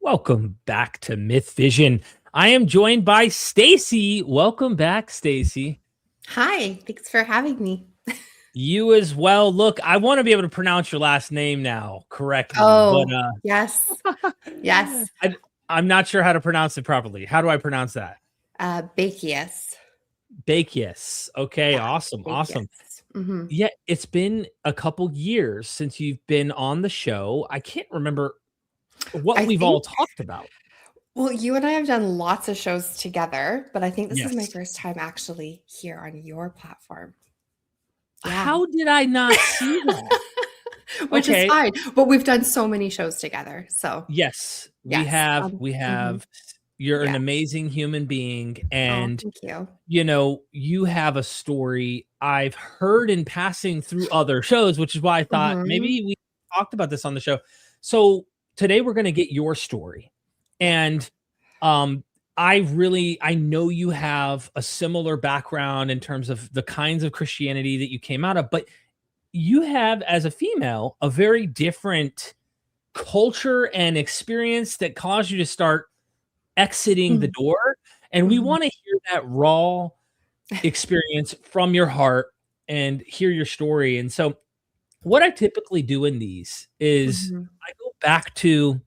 Welcome back to Myth Vision. I am joined by Stacie. Welcome back, Stacie. Hi, thanks for having me. You as well. Look, I want to be able to pronounce your last name now correctly, Oh, but yes, yes. I'm not sure how to pronounce it properly. How do I pronounce that? Bakius. Bakius. Okay, Yeah, awesome, awesome. Bakius. Mm-hmm. Yeah, it's been a couple years since you've been on the show. I can't remember what I we've think, all talked about. well, you and I have done lots of shows together, but I think this is my Yes. first time actually here on your platform. Yeah. How did I not see that? Which is Okay. fine, but we've done so many shows together. So, Yes, we yes. have. We Mhm. have. You're an Yeah. amazing human being, Oh, and thank you. you have a story I've heard in passing through other shows, which is why I thought Hmm. maybe we talked about this on the show. So today we're going to get your story, Yeah. and um, I know you have a similar background in terms of the kinds of Christianity that you came out of, but you have, as a female, a very different culture and experience that caused you to start exiting the door. And we Mm-hmm. want to hear that raw experience from your heart and hear your story. And so, what I typically do in these is Hmm. I go back to,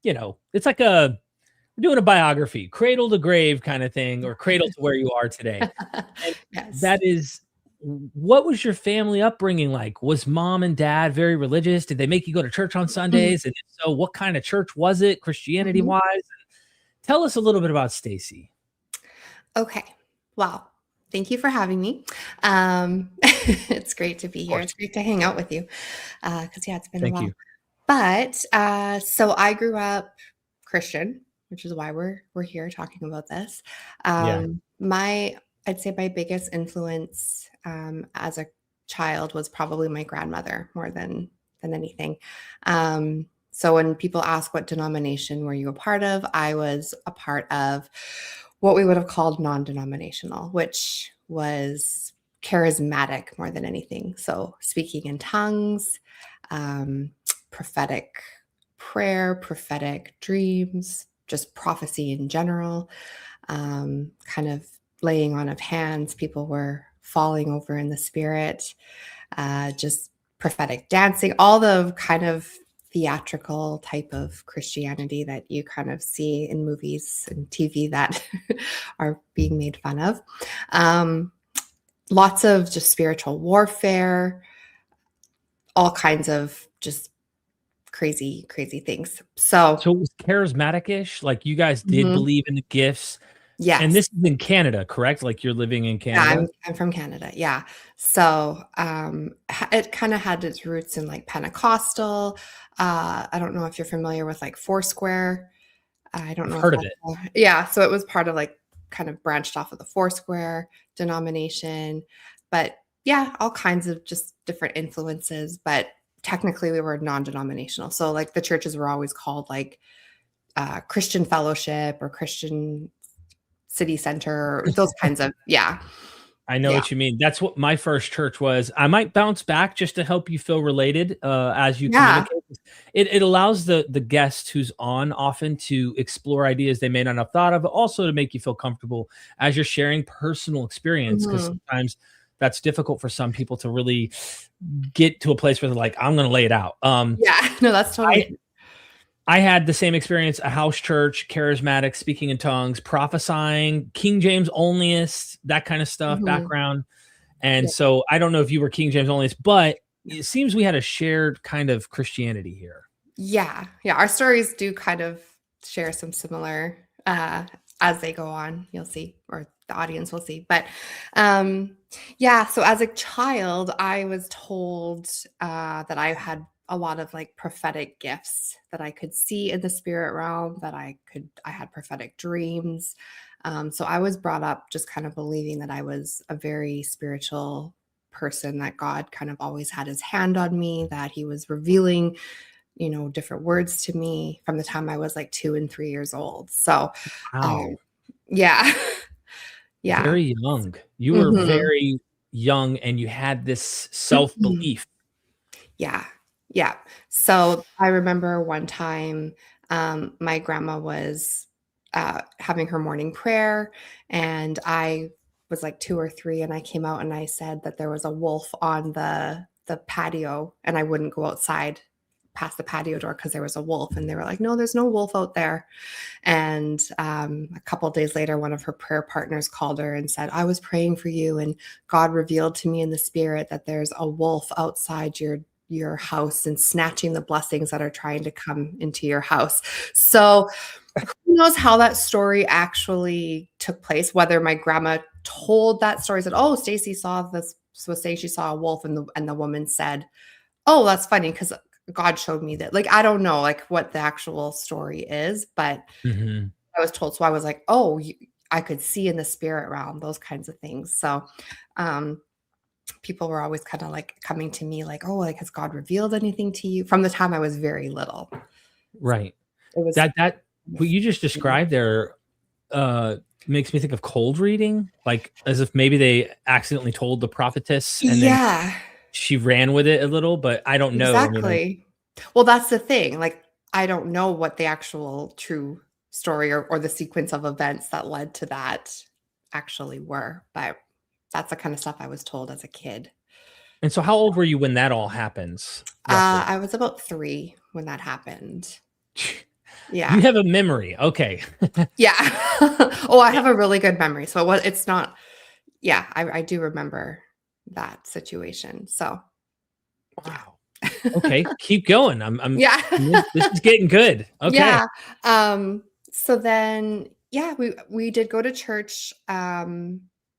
it's like we're doing a biography, cradle to grave kind of thing, or cradle to where you are today. And Yes. that is, what was your family upbringing like? Was mom and dad very religious? Did they make you go to church on Sundays? And if so, what kind of church was it, Christianity Mhm. wise? Tell us a little bit about Stacie. Okay. Well, thank you for having me. It's great to be Of here. course. It's great to hang out with you because, yeah, it's been a Thank while. you. But so I grew up Christian, which is why we're here talking about this. Yeah. I'd say my biggest influence as a child was probably my grandmother more than anything. So when people ask what denomination were you a part of, I was a part of what we would have called non-denominational, which was charismatic more than anything. So speaking in tongues, um, prophetic prayer, prophetic dreams, just prophecy in general, kind of laying on of hands. People were falling over in the spirit, just prophetic dancing, all the kind of theatrical type of Christianity that you kind of see in movies and TV that are being made fun of. Um, Lots of just spiritual warfare, all kinds of just crazy, crazy things. So, So it was charismatic-ish, like you guys did mhm, believe in the gifts. And yes. this is in Canada, correct? Like you're living in Yeah, Canada? I'm from Canada, yeah. So, it kinda had its roots in, like, Pentecostal. I don't know if you're familiar with, like, Foursquare. I don't I've know if heard of that's it. yeah, so it was part of, like, kind of branched off of the Foursquare denomination, but, yeah, all kinds of just different influences, but technically we were non-denominational. So, like, the churches were always called, like, Christian Fellowship or Christian City Center, or those kinds of yeah, I know yeah. what you mean. That's what my first church was. I might bounce back just to help you feel related as you Yeah. communicate. It allows the guest who's on often to explore ideas they may not have thought of, but also to make you feel comfortable as you're sharing personal experience. Because Mhm. sometimes that's difficult for some people to really get to a place where they're like, I'm going to lay it out. Yeah. No, that's totally I true. I had the same experience, a house church, charismatic, speaking in tongues, prophesying, King James onlyist, that kind of stuff, Mhm. background. And Yeah. so I don't know if you were King James onlyist, but No. it seems we had a shared kind of Christianity here. Yeah. Yeah, our stories do kind of share some similar, as they go on, you'll see, or the audience will see. But, um, yeah, so as a child, I was told, that I had a lot of, like, prophetic gifts that I could see in the spirit realm, that I had prophetic dreams. So I was brought up just kind of believing that I was a very spiritual person, that God kind of always had his hand on me, that he was revealing different words to me from the time I was like 2 and 3 years old. So, um, Wow. yeah. Yeah. Very young. You were Mhm. very young and you had this self-belief. Yeah. Yeah. So, I remember one time, My grandma was having her morning prayer, and I was like 2 or 3, and I came out and I said that there was a wolf on the patio, and I wouldn't go outside past the patio door because there was a wolf. And they were like, no, there's no wolf out there. And a couple of days later, one of her prayer partners called her and said, I was praying for you, and God revealed to me in the spirit that there's a wolf outside your house and snatching the blessings that are trying to come into your house. So who knows how that story actually took place, whether my grandma told that story, said, oh, Stacie saw this, so say she saw a wolf, and the woman said, oh, that's funny because God showed me that. Like, I don't know like what the actual story is, but Mhm. I was told. So I was like, oh, I could see in the spirit realm, those kinds of things. So people were always kind of like coming to me like, oh, like, has God revealed anything to you, from the time I was very little. Right. It was That what you just described there makes me think of cold reading, like as if maybe they accidentally told the prophetess and then yeah, she ran with it a little, but I don't know. I mean, exactly. Well, that's the thing. Like, I don't know what the actual true story or the sequence of events that led to that actually were, but that's the kind of stuff I was told as a kid. and so how old were you when that all happens, roughly? I was about 3 when that happened. You Yeah. have a memory. Okay. Yeah. Oh, I have a really good memory. So it's not, yeah, I do remember that situation. So, yeah. Wow. Okay, keep going. Yeah. This is getting good. Okay. Yeah. So then, yeah, we did go to church,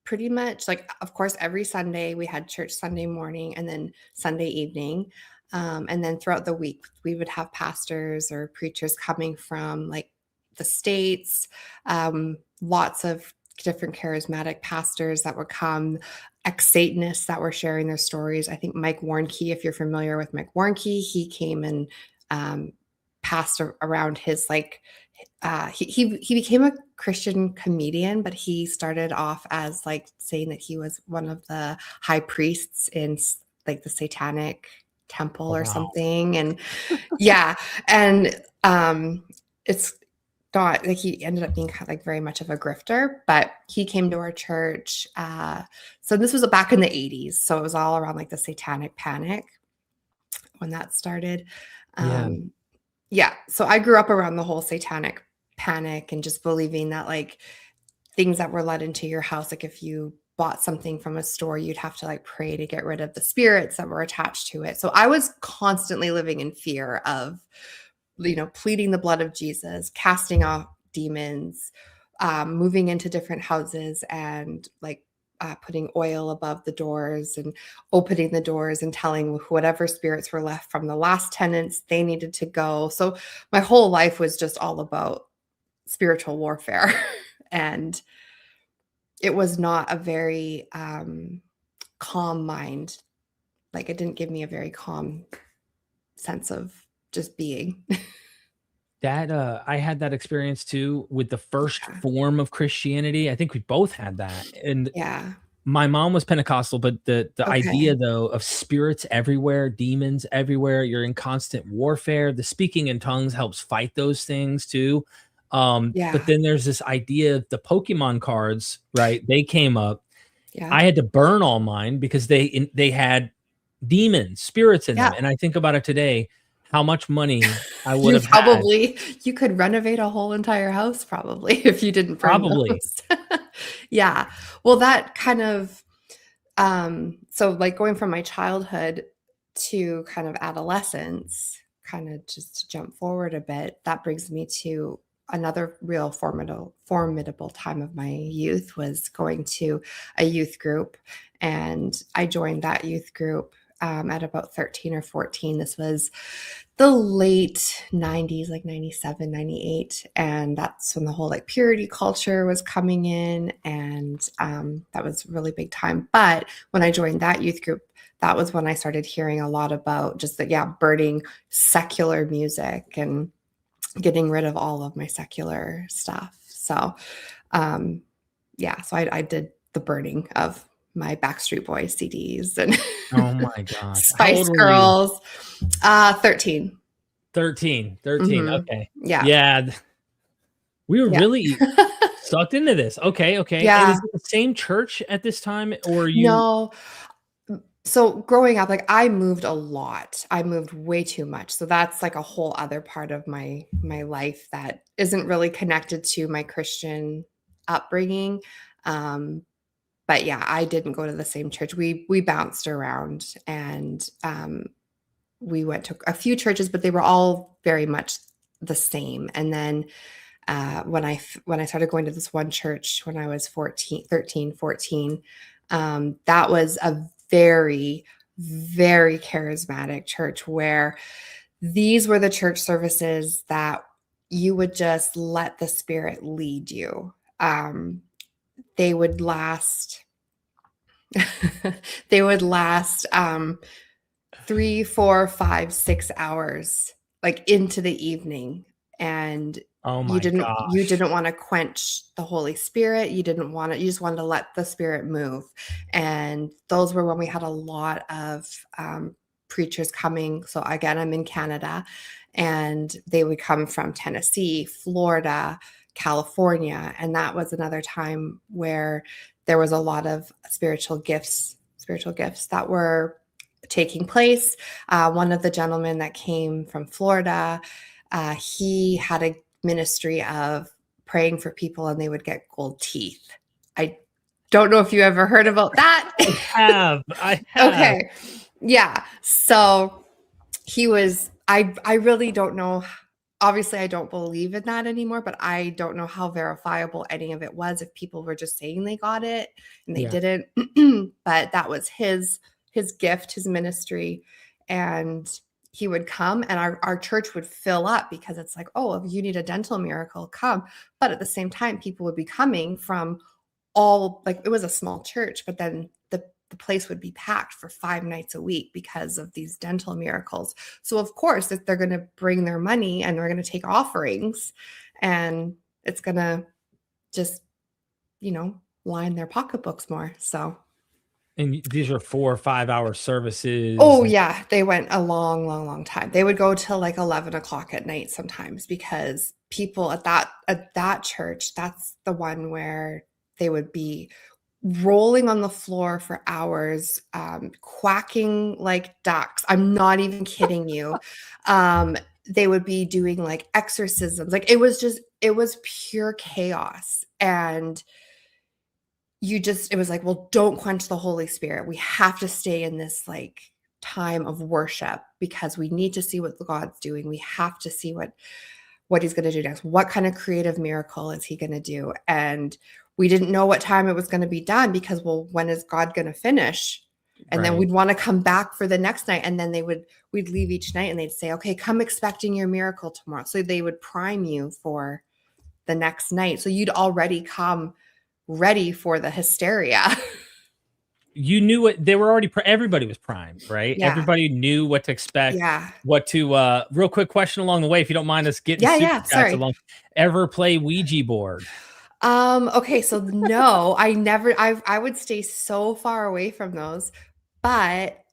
pretty much like, of course, every Sunday. We had church Sunday morning and then Sunday evening. And then throughout the week, we would have pastors or preachers coming from like the States, lots of different charismatic pastors that would come, ex-Satanists that were sharing their stories. I think Mike Warnke, if you're familiar with Mike Warnke, he came and um, passed around his like he became a Christian comedian, but he started off as like saying that he was one of the high priests in like the Satanic temple Oh, or wow. something. And yeah, and it's not like he ended up being kind of like very much of a grifter, but he came to our church. So this was back in the 80s. So it was all around like the Satanic panic when that started. Yeah. Yeah. So I grew up around the whole satanic panic and just believing that like things that were let into your house, like if you bought something from a store, you'd have to like pray to get rid of the spirits that were attached to it. So I was constantly living in fear of, pleading the blood of Jesus, casting off demons, moving into different houses and like putting oil above the doors and opening the doors and telling whatever spirits were left from the last tenants they needed to go. So my whole life was just all about spiritual warfare. And it was not a very calm mind. Like, it didn't give me a very calm sense of just being. That I had that experience too with the first Yeah. form of Christianity. I think we both had that. And Yeah. my mom was Pentecostal, but the idea Okay. though of spirits everywhere, demons everywhere, you're in constant warfare. The speaking in tongues helps fight those things too. But Yeah. then there's this idea of the Pokemon cards, right? They came up. Yeah. I had to burn all mine because they had demons, spirits in them. Yeah. And I think about it today, how much money I would You have had. you could renovate a whole entire house probably if you didn't burn Probably. those. Yeah. Well, that kind of so like going from my childhood to kind of adolescence, kind of just to jump forward a bit, that brings me to another real formidable time of my youth was going to a youth group. And I joined that youth group at about 13 or 14. This was the late 90s, like 97, 98. And that's when the whole like purity culture was coming in. And that was really big time. But when I joined that youth group, that was when I started hearing a lot about just that, yeah, burning secular music and getting rid of all of my secular stuff. So, yeah, so I did the burning of my Backstreet Boys CDs and Oh my gosh. How Spice old were you? Girls. 13. 13. Mhm. Okay. Yeah. Yeah. We were Yeah. really sucked into this. Okay. And is Yeah. it the same church at this time, or you? No. So growing up, like I moved a lot. I moved way too much. So that's like a whole other part of my life that isn't really connected to my Christian upbringing. Um, but yeah, I didn't go to the same church. We bounced around and we went to a few churches, but they were all very much the same. And then when I started going to this one church when I was 14, 13, 14, that was a very, very charismatic church where these were the church services that you would just let the Spirit lead you. They would last. They would last 3, 4, 5, 6 hours, like into the evening, and Oh you my didn't gosh. want to quench the Holy Spirit. You didn't want to. You just wanted to let the Spirit move. And those were when we had a lot of preachers coming. So again, I'm in Canada, and they would come from Tennessee, Florida, California, and that was another time where there was a lot of spiritual gifts that were taking place. One of the gentlemen that came from Florida, he had a ministry of praying for people and they would get gold teeth. I don't know if you ever heard about that. I have. Okay. Yeah. So he was, I really don't know. Obviously, I don't believe in that anymore, but I don't know how verifiable any of it was if people were just saying they got it and they Yeah. didn't. But that was his gift, his ministry. And he would come and our church would fill up because it's like, oh, if you need a dental miracle, come. But at the same time, people would be coming from all, like, it was a small church, but then the place would be packed for 5 nights a week because of these dental miracles. So of course, if they're going to bring their money and they're going to take offerings, and it's going to just, line their pocketbooks more. So, And these are 4 or 5 hour services. oh yeah, they went a long, long, long time. They would go till like 11 o'clock at night sometimes because people at that church, that's the one where they would be rolling on the floor for hours, quacking like ducks. I'm not even kidding you. They would be doing like exorcisms. Like it was pure chaos. And it was like, well, don't quench the Holy Spirit. We have to stay in this like time of worship because we need to see what God's doing. We have to see what he's going to do next. What kind of creative miracle is he going to do? And we didn't know what time it was going to be done because, well, when is God going to finish? And then Right. we'd want to come back for the next night. And then we'd leave each night and they'd say, okay, come expecting your miracle tomorrow. So they would prime you for the next night. So you'd already come ready for the hysteria. You knew what they were already. Everybody was primed, right? Yeah. Everybody knew what to expect. Yeah. What to. Real quick question along the way, if you don't mind us getting super Yeah. chats Sorry. along. Ever play Ouija board? Okay, so no, I would stay so far away from those. But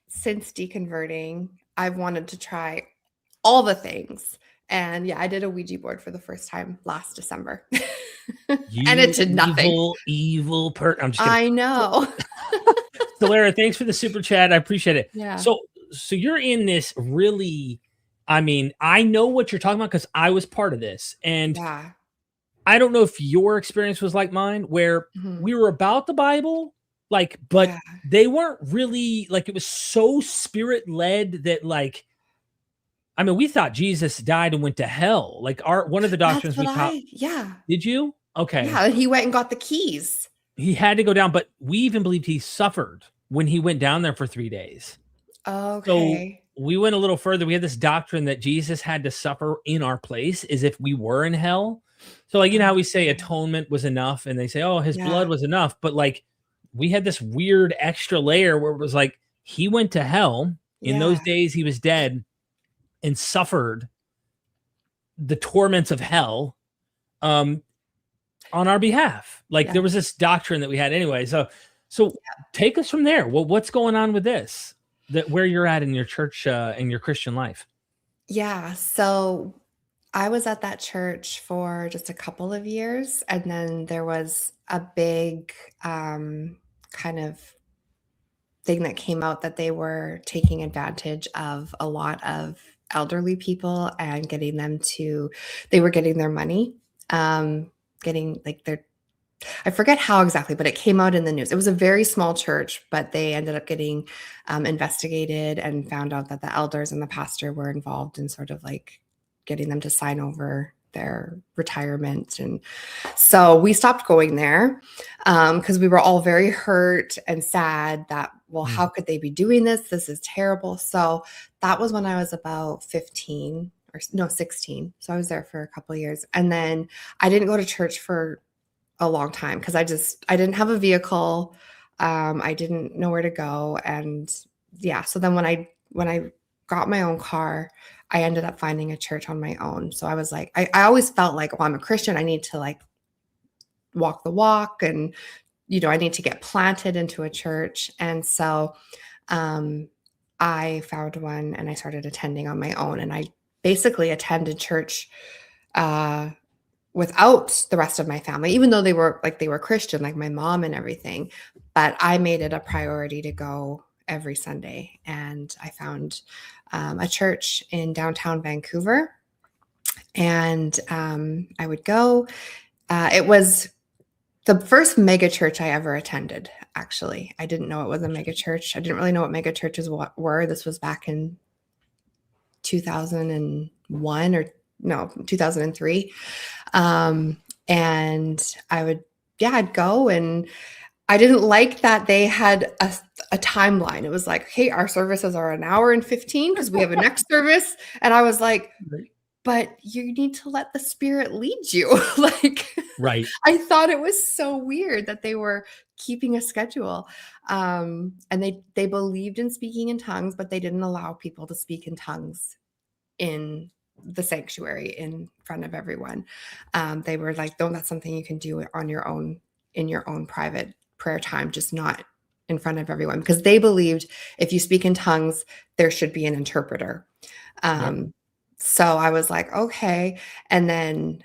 since deconverting, I've wanted to try all the things. And yeah, I did a Ouija board for the first time last December. And it You did nothing. evil I'm just kidding. I know. So Lara, thanks for the super chat. I appreciate it. Yeah. So you're in this really, I mean, I know what you're talking about because I was part of this. And Yeah. I don't know if your experience was like mine, where Mhm. we were about the Bible, like, but Yeah. they weren't really like, it was so spirit led that, like, I mean, we thought Jesus died and went to hell. Like one of the doctrines That's we what taught. yeah. Did you? Okay. Yeah, and he went and got the keys. He had to go down, but we even believed he suffered when he went down there for 3 days. So Okay. we went a little further. We had this doctrine that Jesus had to suffer in our place as if we were in hell. So, like, you know how we say Okay. atonement was enough and they say, oh, his blood Yeah. was enough. But like, we had this weird extra layer where it was like, he went to hell. In those Yeah. days, he was dead and suffered the torments of hell on our behalf. Like, Yeah. there was this doctrine that we had anyway. So take us from there. Well, what's going on with this? That where you're at in your church, in your Christian life? Yeah. So I was at that church for just a couple of years, and then there was a big kind of thing that came out that they were taking advantage of a lot of elderly people and getting them to, they were getting their money, getting like their, I forget how exactly, but it came out in the news. It was a very small church, but they ended up getting investigated and found out that the elders and the pastor were involved in sort of like getting them to sign over their retirement. And so we stopped going there because we were all very hurt and sad that, well, how could they be doing this? This is terrible. So that was when I was about 15 or no, 16. So I was there for a couple of years. And then I didn't go to church for a long time because I didn't have a vehicle. I didn't know where to go. And yeah, so then when I got my own car, I ended up finding a church on my own. So I was like, I always felt like, well, I'm a Christian. I need to like walk the walk and, you know, I need to get planted into a church. And so I found one and I started attending on my own. And I basically attended church without the rest of my family, even though they were Christian, like my mom and everything. But I made it a priority to go every Sunday. And I found a church in downtown Vancouver. And I would go. It was the first mega church I ever attended, actually. I didn't know it was a mega church. I didn't really know what mega churches were. This was back in 2001 or no, 2003. And I'd go, and I didn't like that they had a timeline. It was like, hey, our services are an hour and 15 because we have a next service. And I was like, but you need to let the Spirit lead you. Like, Right. I thought it was so weird that they were keeping a schedule. And they believed in speaking in tongues, but they didn't allow people to speak in tongues in the sanctuary in front of everyone. They were like, no, that's something you can do on your own, in your own private prayer time, just not in front of everyone, because they believed if you speak in tongues, there should be an interpreter. So I was like, okay. And then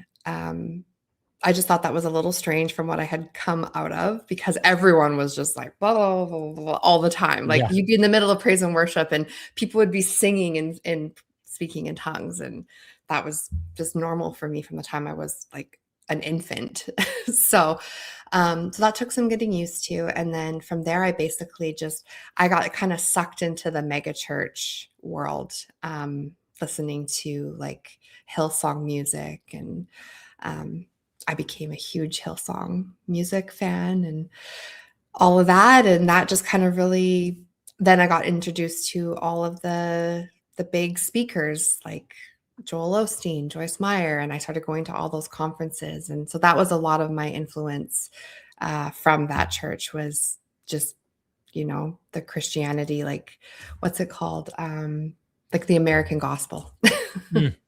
I just thought that was a little strange from what I had come out of, because everyone was just like blah, blah, blah, blah, blah, all the time. Like you'd be in the middle of praise and worship and people would be singing and speaking in tongues. And that was just normal for me from the time I was like an infant. So that took some getting used to. And then from there, I got kind of sucked into the mega church world, listening to like Hillsong music. And I became a huge Hillsong music fan and all of that. And that just kind of really, then I got introduced to all of the big speakers like Joel Osteen, Joyce Meyer, and I started going to all those conferences. And so that was a lot of my influence from that church, was just, you know, the Christianity, like, what's it called? Like the American gospel,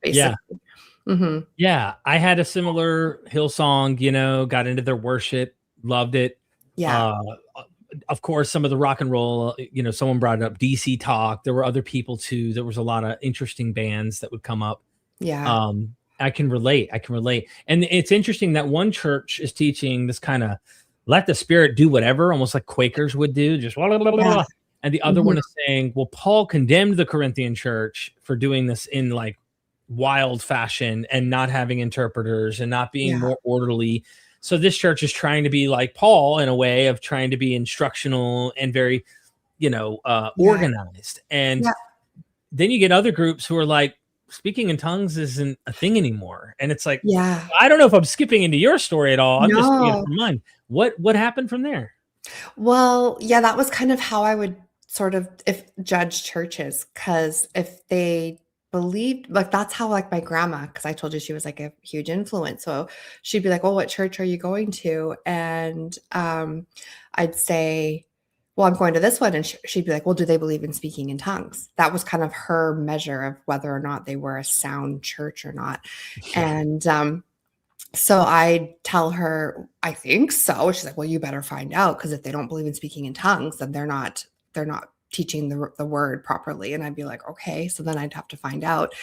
basically. Mm-hmm. Yeah. I had a similar Hillsong, you know, got into their worship, loved it. Yeah. Of course, some of the rock and roll, you know, someone brought it up, DC Talk. There were other people too. There was a lot of interesting bands that would come up. Yeah. I can relate. And it's interesting that one church is teaching this kind of let the Spirit do whatever, almost like Quakers would do, just blah, blah, blah, blah, blah. And the other one is saying, well, Paul condemned the Corinthian church for doing this in like wild fashion and not having interpreters and not being more orderly. So this church is trying to be like Paul in a way of trying to be instructional and very, you know, organized. And then you get other groups who are like, speaking in tongues isn't a thing anymore. And it's like, I don't know if I'm skipping into your story at all. I'm just thinking from mine. What happened from there? Well, yeah, that was kind of how I would sort of judge churches, because if they believed, like, that's how, like, my grandma, because I told you she was like a huge influence. So she'd be like, well, what church are you going to? And I'd say, well, I'm going to this one. And she'd be like, well, do they believe in speaking in tongues? That was kind of her measure of whether or not they were a sound church or not. And so I tell her, I think so. She's like, well, you better find out, because if they don't believe in speaking in tongues, then they're not teaching the word properly. And I'd be like, okay, so then I'd have to find out.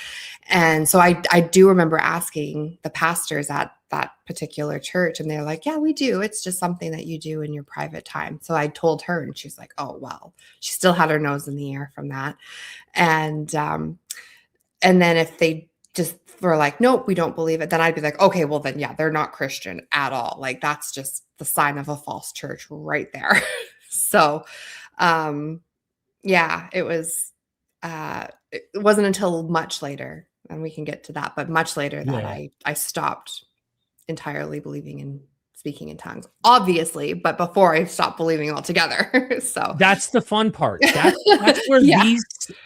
And so I do remember asking the pastors at that particular church, and they're like, yeah, we do. It's just something that you do in your private time. So I told her, and she's like, oh, well, she still had her nose in the air from that. And then if they just were like, nope, we don't believe it, then I'd be like, okay, well then, yeah, they're not Christian at all. Like, that's just the sign of a false church right there. So, yeah, it wasn't until much later, and we can get to that, but much later that I stopped entirely believing in speaking in tongues, obviously, but before I stopped believing altogether. So that's the fun part. That's where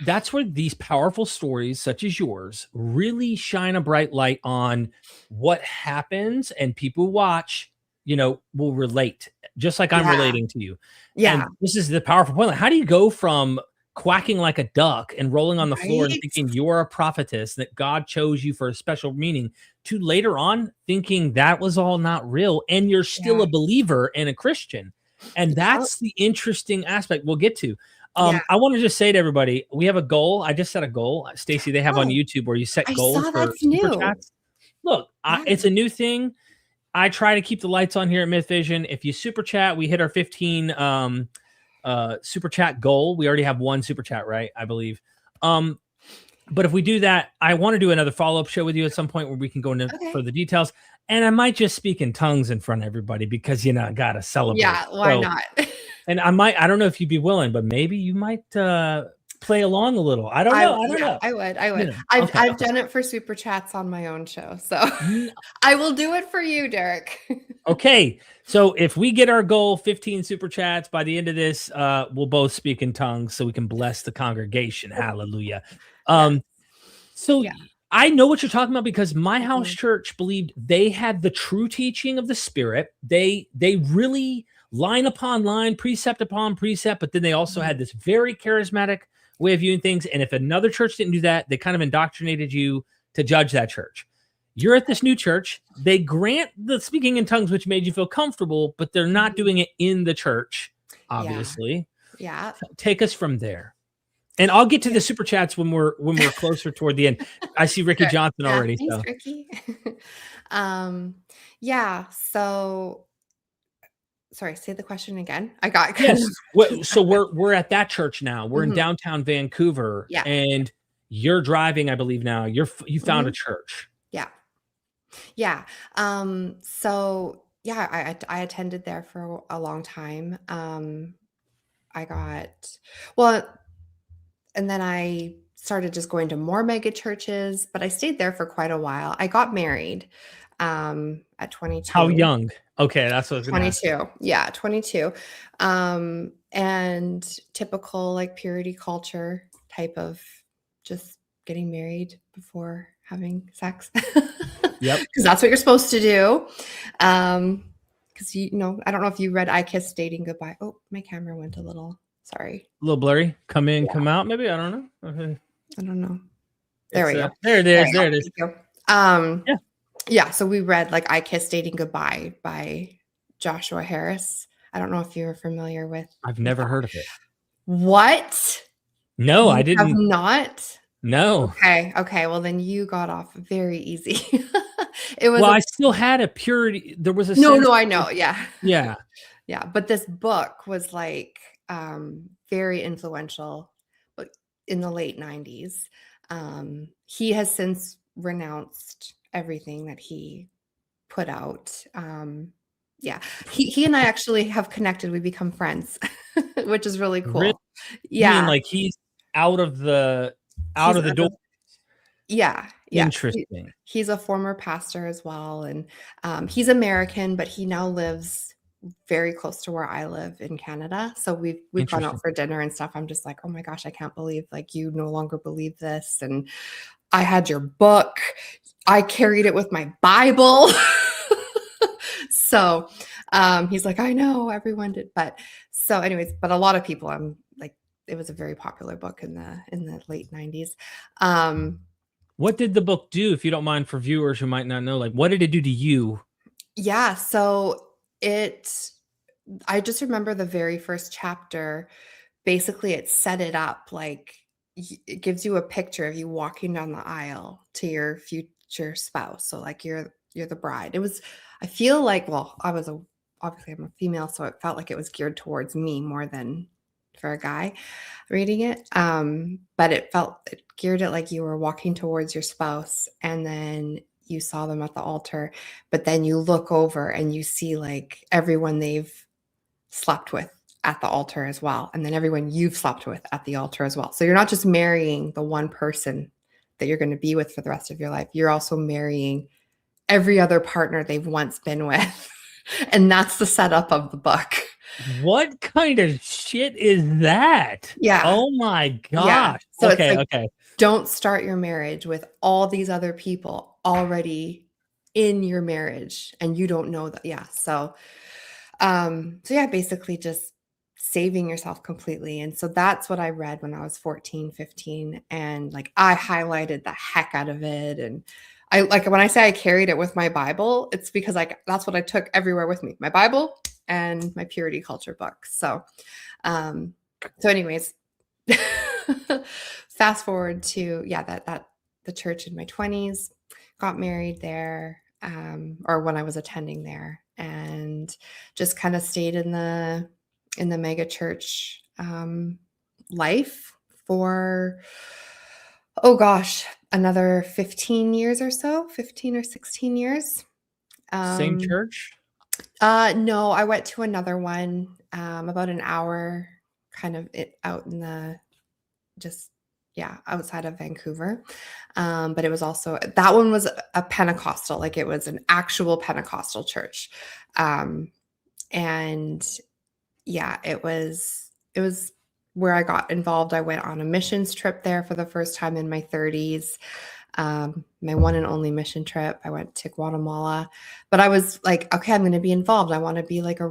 that's where these powerful stories such as yours really shine a bright light on what happens, and people who watch, will relate, just like I'm relating to you. Yeah. And this is the powerful point. Like, how do you go from quacking like a duck and rolling on the floor and thinking you're a prophetess, that God chose you for a special meaning, to later on thinking that was all not real, and you're still a believer and a Christian? And that's the interesting aspect we'll get to. I want to just say to everybody, we have a goal. I just set a goal. Stacie, they have on YouTube where you set goals for super chats. Look, it's a new thing. I try to keep the lights on here at Myth Vision. If you super chat, we hit our 15 super chat goal. We already have one super chat, right? I believe. But if we do that, I want to do another follow-up show with you at some point where we can go into further details. And I might just speak in tongues in front of everybody because, I got to celebrate. Yeah, why not? And I don't know if you'd be willing, but maybe you might play along a little. I don't know. I would. I've done it for super chats on my own show. So I will do it for you, Derek. Okay. So if we get our goal, 15 super chats by the end of this, we'll both speak in tongues so we can bless the congregation. Hallelujah. I know what you're talking about because my house church believed they had the true teaching of the Spirit. They really line upon line, precept upon precept, but then they also had this very charismatic way of viewing things. And if another church didn't do that, they kind of indoctrinated you to judge that church. You're at this new church. They grant the speaking in tongues, which made you feel comfortable, but they're not doing it in the church, obviously. Yeah. Take us from there. And I'll get to the super chats when we're closer toward the end. I see Ricky Johnson already. Thanks, Ricky. So sorry, say the question again. I got So we're at that church now. We're in downtown Vancouver, and you're driving, I believe now. You found a church. Yeah. So I attended there for a long time. And then I started just going to more mega churches, but I stayed there for quite a while. I got married at 22. How young? Okay, that's what I was 22. Yeah, 22. And typical like purity culture type of just getting married before having sex. Yep. Because that's what you're supposed to do. Because I don't know if you read I Kissed Dating Goodbye. Oh, my camera went a little. Sorry. A little blurry. Come in, come out. Maybe. I don't know. Okay. I don't know. There we go. There it is. There it is. Yeah. So we read like I Kissed Dating Goodbye by Joshua Harris. I don't know if you're familiar with. I've never heard of it. What? No, I didn't. Have not? No. Okay. Well, then you got off very easy. It was. Well, I still had a purity. There was a. No, I know. Yeah. Yeah. Yeah. But this book was like very influential, but in the late 90s. He has since renounced everything that he put out. He and I actually have connected. We become friends, which is really cool. Really? Yeah. You mean like he's out of the door. Yeah. Interesting. He's a former pastor as well. And he's American, but he now lives very close to where I live in Canada. So we've gone out for dinner and stuff. I'm just like, oh my gosh, I can't believe like you no longer believe this. And I had your book. I carried it with my Bible. So he's like, I know everyone did. But so anyways, but a lot of people, I'm like, it was a very popular book in the late 90s. What did the book do, if you don't mind, for viewers who might not know? Like, what did it do to you? Yeah. So I just remember the very first chapter basically it set it up like it gives you a picture of you walking down the aisle to your future spouse. So like you're the bride. I feel like, well, obviously I'm a female, so it felt like it was geared towards me more than for a guy reading it. But it geared it like you were walking towards your spouse, and then you saw them at the altar, but then you look over and you see like everyone they've slept with at the altar as well, and then everyone you've slept with at the altar as well. So you're not just marrying the one person that you're going to be with for the rest of your life. You're also marrying every other partner they've once been with. And that's the setup of the book. What kind of shit is that? Yeah. Oh my gosh. Yeah. So okay. it's like, Okay. don't start your marriage with all these other people already in your marriage and you don't know that. Yeah. So yeah, basically just saving yourself completely. And so that's what I read when I was 14, 15. And like I highlighted the heck out of it. And I like when I say I carried it with my Bible, it's because like that's what I took everywhere with me. My Bible and my purity culture book. So anyways, fast forward to that the church in my 20s, got married there, or when I was attending there, and just kind of stayed in the mega church life for another 15 years or so, 15 or 16 years. Same church? No, I went to another one, about an hour kind of out in the outside of Vancouver. But it was also, that one was a Pentecostal, like it was an actual Pentecostal church. And yeah, it was where I got involved. I went on a missions trip there for the first time in my 30s. My one and only mission trip. I went to Guatemala, but I was like, okay, I'm going to be involved. I want to be like I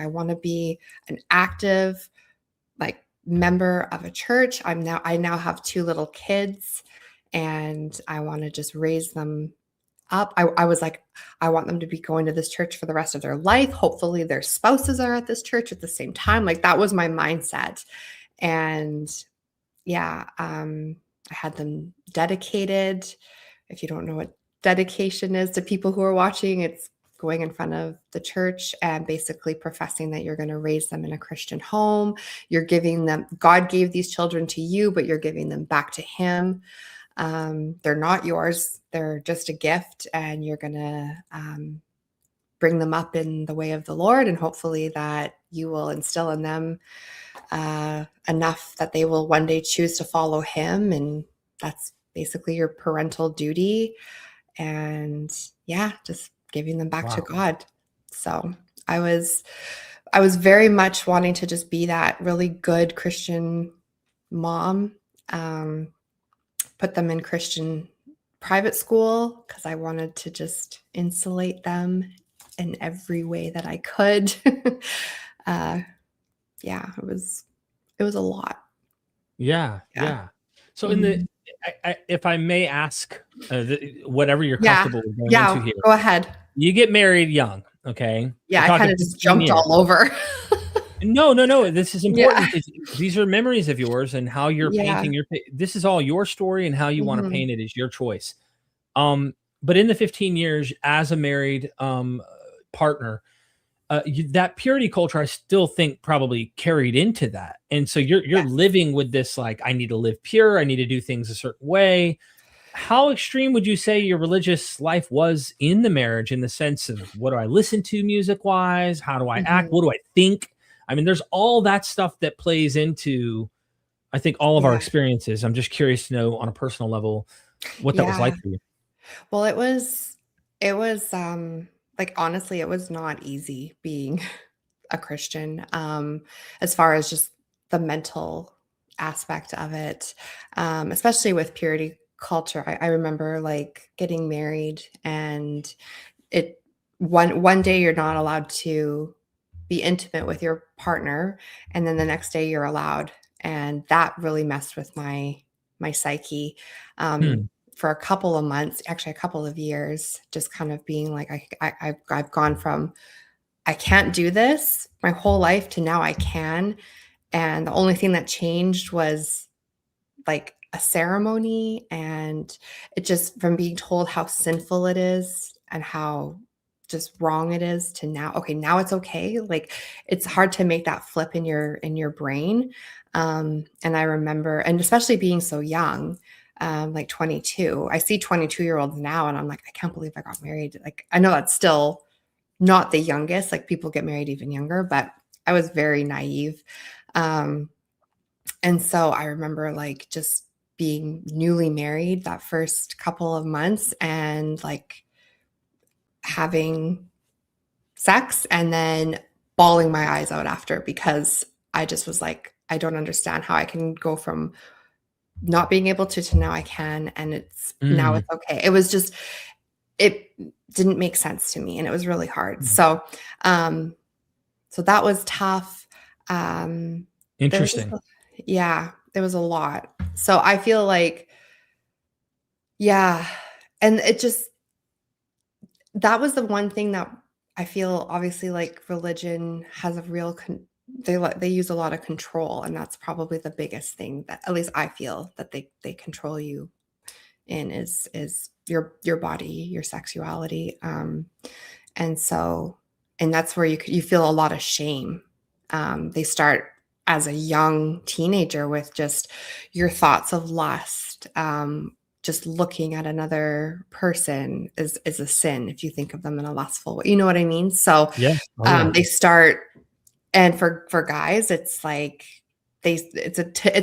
want to be an active, like, member of a church. I now have 2 little kids, and I want to just raise them up. I was like, I want them to be going to this church for the rest of their life. Hopefully their spouses are at this church at the same time. Like that was my mindset. And yeah, I had them dedicated. If you don't know what dedication is to people who are watching, it's going in front of the church and basically professing that you're going to raise them in a Christian home. You're giving them, God gave these children to you, but you're giving them back to him. They're not yours. They're just a gift, and you're going to bring them up in the way of the Lord. And hopefully that you will instill in them enough that they will one day choose to follow him. And that's basically your parental duty. And yeah, just giving them back to God. So I was very much wanting to just be that really good Christian mom, put them in Christian private school because I wanted to just insulate them in every way that I could. Yeah, it was a lot. Yeah. So if I may ask, whatever you're comfortable with going into here. Go ahead. You get married young, okay? Yeah, I kind of just jumped all over. No. This is important. Yeah. These are memories of yours, and how you're painting this is all your story, and how you want to paint it is your choice. But in the 15 years as a married partner, that purity culture, I still think probably carried into that. And so you're living with this, like, I need to live pure. I need to do things a certain way. How extreme would you say your religious life was in the marriage, in the sense of what do I listen to music wise? How do I act? What do I think? I mean, there's all that stuff that plays into, I think, all of our experiences. I'm just curious to know on a personal level what that was like for you. Well, it was like, honestly, it was not easy being a Christian, as far as just the mental aspect of it, especially with purity culture. I remember like getting married, and one day you're not allowed to be intimate with your partner, and then the next day you're allowed. And that really messed with my psyche. For a couple of months, actually a couple of years, just kind of being like, I've gone from, I can't do this my whole life to now I can. And the only thing that changed was like a ceremony, and it just from being told how sinful it is and how just wrong it is to now, okay, now it's okay. Like it's hard to make that flip in your brain. And I remember, and especially being so young, like 22, I see 22-year-olds now and I'm like, I can't believe I got married. Like, I know that's still not the youngest, like people get married even younger, but I was very naive. And so I remember like just being newly married that first couple of months and like having sex and then bawling my eyes out after, because I just was like, I don't understand how I can go from not being able to now I can, and it's now it's okay. It was just, it didn't make sense to me and it was really hard. So so that was tough. Interesting. There was a lot. So I feel like, yeah. And it just, that was the one thing that I feel, obviously, like religion has a real, they use a lot of control. And that's probably the biggest thing that, at least I feel, that they control you in is your body, your sexuality. And so, and that's where you feel a lot of shame. They start as a young teenager with just your thoughts of lust. Just looking at another person is a sin if you think of them in a lustful way. You know what I mean? So Yeah. Oh, yeah. they start, and for guys, it's like it's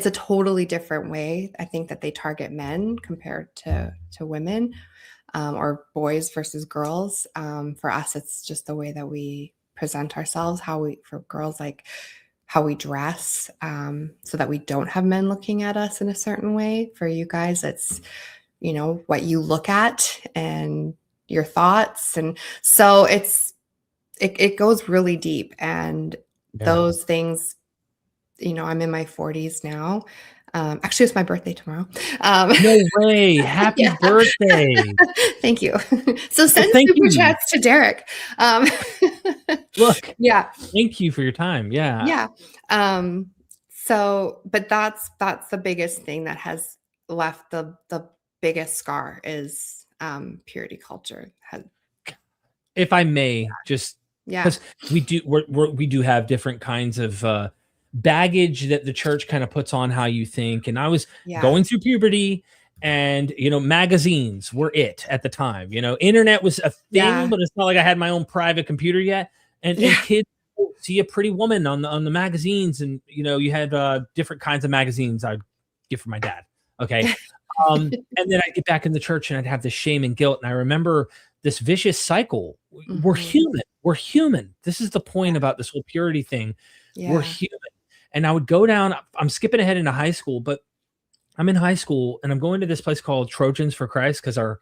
a totally different way. I think that they target men compared to women, or boys versus girls. For us, it's just the way that we present ourselves. For girls, like how we dress, so that we don't have men looking at us in a certain way. For you guys, it's, you know, what you look at and your thoughts. And so it goes really deep. And those things, you know, I'm in my 40s now. Actually, it's my birthday tomorrow. No way. Happy birthday. Thank you. So send super chats to Derek. Look, yeah. Thank you for your time. Yeah. Yeah. So, but that's the biggest thing that has left the biggest scar is purity culture. If I may, just because we do have different kinds of baggage that the church kind of puts on how you think. And I was going through puberty, and you know, magazines were it at the time. You know, internet was a thing, but it's not like I had my own private computer yet. And kids see a pretty woman on the magazines, and you know, you had different kinds of magazines I'd get from my dad. Okay. And then I'd get back in the church and I'd have this shame and guilt. And I remember this vicious cycle. We're human. We're human. This is the point about this whole purity thing. We're human. And I would go down, I'm skipping ahead into high school, but I'm in high school and I'm going to this place called Trojans for Christ, because our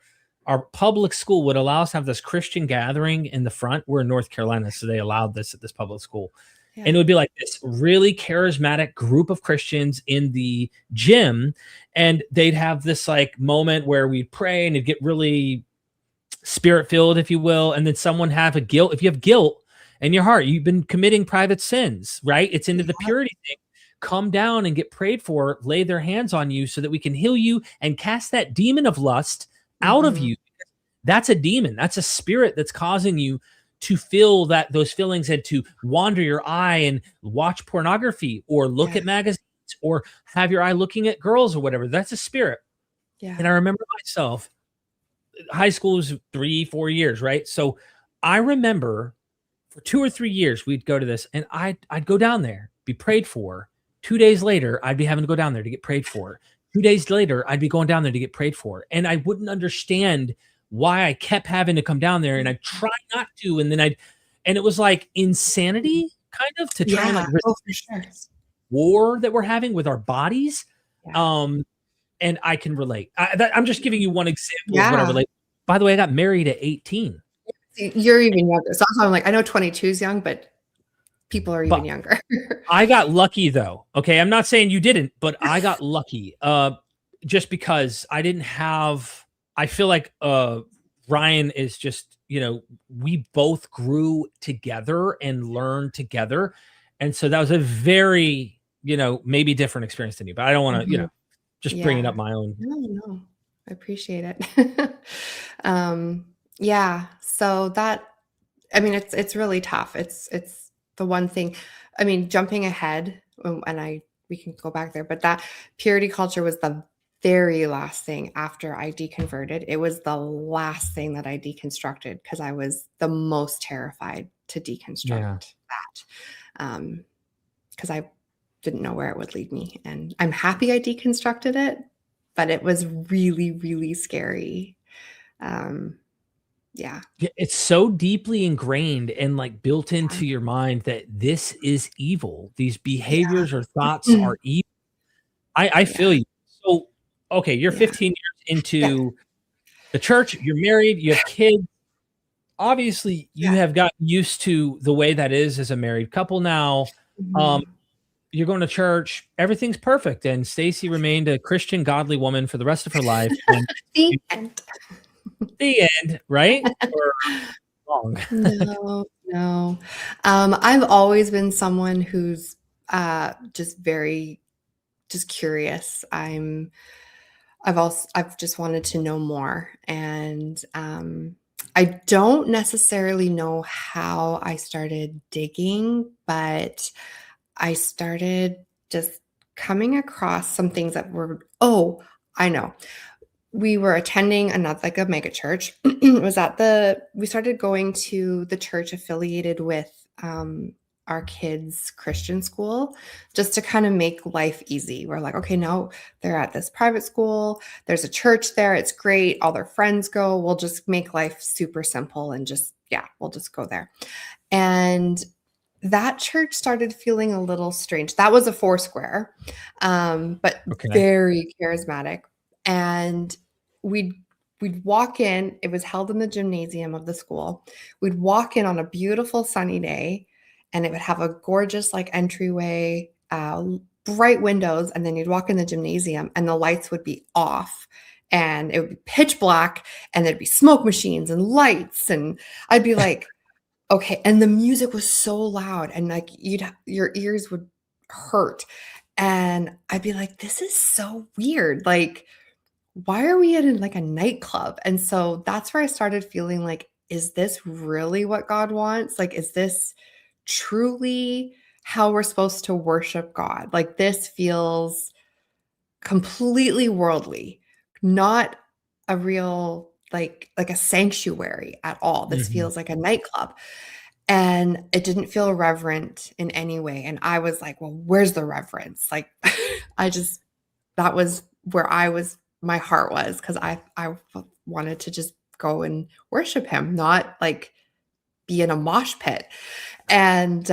public school would allow us to have this Christian gathering in the front. We're in North Carolina, so they allowed this at this public school. And it would be like this really charismatic group of Christians in the gym. And they'd have this like moment where we'd pray and it'd get really spirit filled, if you will. And then someone have a guilt. If you have guilt in your heart, you've been committing private sins, right? It's into the purity thing. Come down and get prayed for, lay their hands on you so that we can heal you and cast that demon of lust out of you. That's a demon. That's a spirit that's causing you to feel those feelings and to wander your eye and watch pornography or look at magazines or have your eye looking at girls or whatever. That's a spirit. And I remember myself, high school was 3-4 years, right? So I remember for 2 or 3 years, we'd go to this and I'd go down there, be prayed for. 2 days later, I'd be having to go down there to get prayed for. 2 days later, I'd be going down there to get prayed for. And I wouldn't understand why I kept having to come down there, and I'd try not to. And then and it was like insanity kind of to try and like resist war that we're having with our bodies. And I can relate. I'm just giving you one example of what I relate. By the way, I got married at 18. You're even younger. So I'm like, I know 22 is young, but people are even younger. I got lucky though. Okay. I'm not saying you didn't, but I got lucky. Just because I didn't have, I feel like Ryan is just, you know, we both grew together and learned together. And so that was a very maybe different experience than you, but I don't want to, just bringing up my own. No, I appreciate it. Yeah. So that, I mean, it's really tough. It's the one thing, I mean, jumping ahead, and we can go back there, but that purity culture was the very last thing after I deconverted. It was the last thing that I deconstructed because I was the most terrified to deconstruct that. Because I didn't know where it would lead me. And I'm happy I deconstructed it, but it was really, really scary. Yeah. It's so deeply ingrained and like built into your mind that this is evil. These behaviors or thoughts are evil. I feel you. So, okay, you're 15 years into the church, you're married, you have kids. Obviously, you have gotten used to the way that is as a married couple now. You're going to church, everything's perfect. And Stacie remained a Christian, godly woman for the rest of her life. And the end. The end, right? Or wrong? No. I've always been someone who's just curious. I've just wanted to know more. And I don't necessarily know how I started digging, but I started just coming across some things that were, I know. We were attending a mega church. We started going to the church affiliated with our kids' Christian school just to kind of make life easy. We're like, okay, now they're at this private school. There's a church there. It's great. All their friends go. We'll just make life super simple and we'll just go there. And that church started feeling a little strange. That was a Foursquare, but very charismatic. And we'd walk in. It was held in the gymnasium of the school. We'd walk in on a beautiful sunny day, and it would have a gorgeous entryway, bright windows, and then you'd walk in the gymnasium, and the lights would be off, and it would be pitch black, and there'd be smoke machines and lights, and I'd be like, okay. And the music was so loud, and your ears would hurt, and I'd be like, this is so weird. Why are we in a nightclub? And so that's where I started feeling like, is this really what God wants? Is this truly how we're supposed to worship God? This feels completely worldly, not a real, like a sanctuary at all. This feels like a nightclub. And it didn't feel reverent in any way. And I was like, well, where's the reverence? That was where my heart was, because I wanted to just go and worship him, not be in a mosh pit. And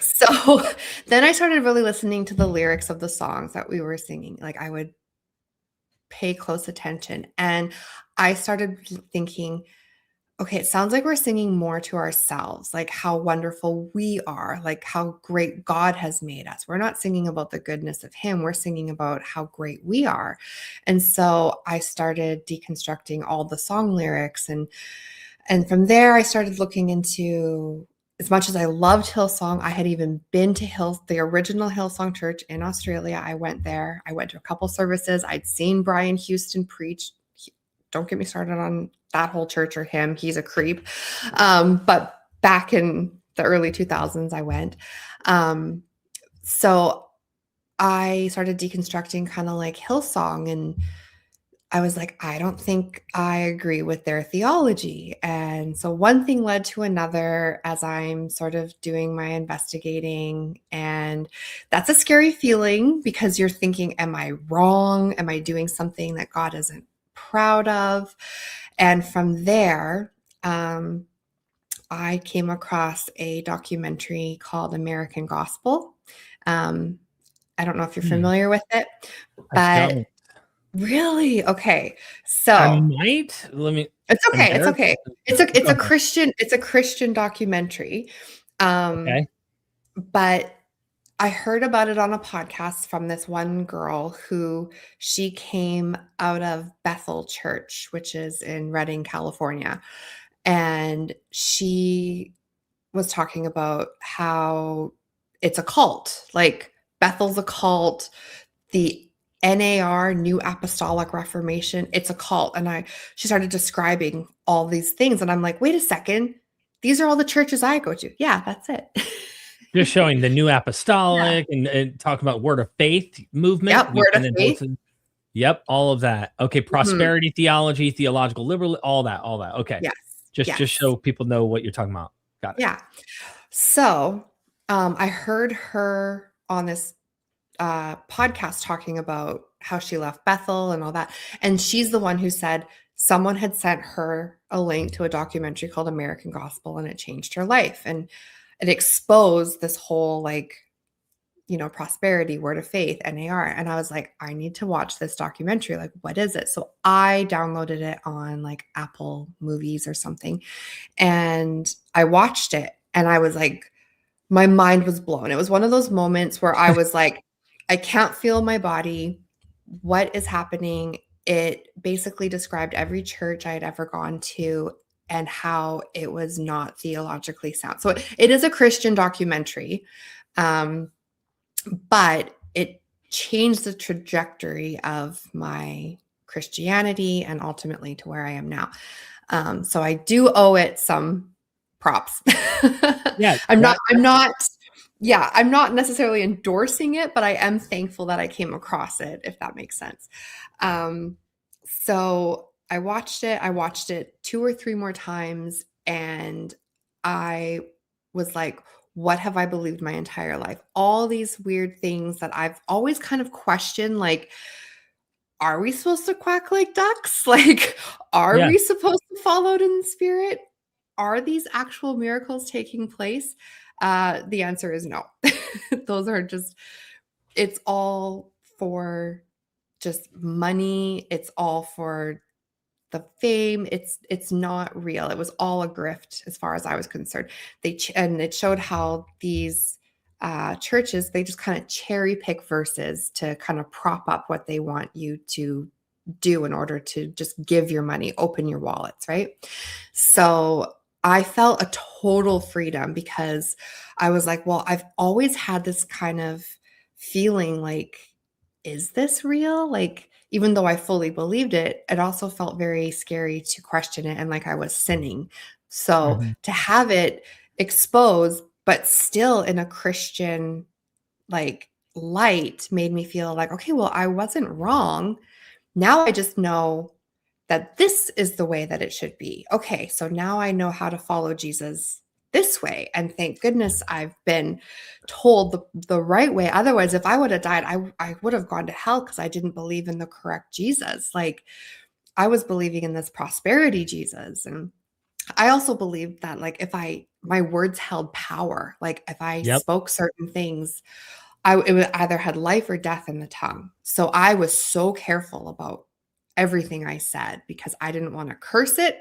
so then I started really listening to the lyrics of the songs that we were singing. I would pay close attention, and I started thinking, okay, it sounds like we're singing more to ourselves, how wonderful we are, how great God has made us. We're not singing about the goodness of him. We're singing about how great we are. And so I started deconstructing all the song lyrics. And from there, I started looking into, as much as I loved Hillsong, I had even been to the original Hillsong Church in Australia. I went there. I went to a couple services. I'd seen Brian Houston preach. Don't get me started on that whole church or him. He's a creep. But back in the early 2000s, I went. So I started deconstructing kind of like Hillsong, and I was like, I don't think I agree with their theology. And so one thing led to another as I'm sort of doing my investigating. And that's a scary feeling, because you're thinking, am I wrong? Am I doing something that God isn't proud of? And from there, I came across a documentary called American Gospel. I don't know if you're familiar with it, but really? Okay. So I might. Let me. It's okay. It's okay. It's a Christian documentary. Okay. But I heard about it on a podcast from this one girl who she came out of Bethel Church, which is in Redding, California. And she was talking about how it's a cult. Bethel's a cult. The NAR, New Apostolic Reformation, it's a cult. And she started describing all these things. And I'm like, wait a second. These are all the churches I go to. Yeah, that's it. Just showing the New Apostolic and talking about Word of Faith movement. Yep, Word of Faith. Yep, all of that. Okay, prosperity theology, theological liberal, all that. Okay. Yes. Just so people know what you're talking about. Got it. Yeah. So I heard her on this podcast talking about how she left Bethel and all that. And she's the one who said someone had sent her a link to a documentary called American Gospel, and it changed her life. And it exposed this whole, like, you know, prosperity, Word of Faith, NAR. And I was like, I need to watch this documentary. Like, what is it? So I downloaded it on like Apple Movies or something. And I watched it, and I was like, my mind was blown. It was one of those moments where I was like, I can't feel my body. What is happening? It basically described every church I had ever gone to and how it was not theologically sound. So it is a Christian documentary, but it changed the trajectory of my Christianity and ultimately to where I am now. So I do owe it some props. Yeah, I'm not necessarily endorsing it, but I am thankful that I came across it, if that makes sense. So I watched it 2 or 3 more times, and I was like, what have I believed my entire life? All these weird things that I've always kind of questioned, like, are we supposed to quack like ducks? Like, are we supposed to fall out in the spirit? Are these actual miracles taking place? The answer is no. Those are just, it's all for just money. It's all for the fame. It's not real. It was all a grift as far as I was concerned. And it showed how these churches, they just kind of cherry pick verses to kind of prop up what they want you to do in order to just give your money, open your wallets, right? So I felt a total freedom because I was like, well, I've always had this kind of feeling like, is this real? Like, even though I fully believed it, it also felt very scary to question it and like I was sinning. So to have it exposed, but still in a Christian like light, made me feel like, okay, well, I wasn't wrong. Now I just know that this is the way that it should be. Okay, so now I know how to follow Jesus this way. And thank goodness I've been told the right way. Otherwise, if I would have died, I would have gone to hell because I didn't believe in the correct Jesus. Like, I was believing in this prosperity Jesus. And I also believed that, like, if my words held power, like if I spoke certain things, it would either had life or death in the tongue. So I was so careful about everything I said because I didn't want to curse it,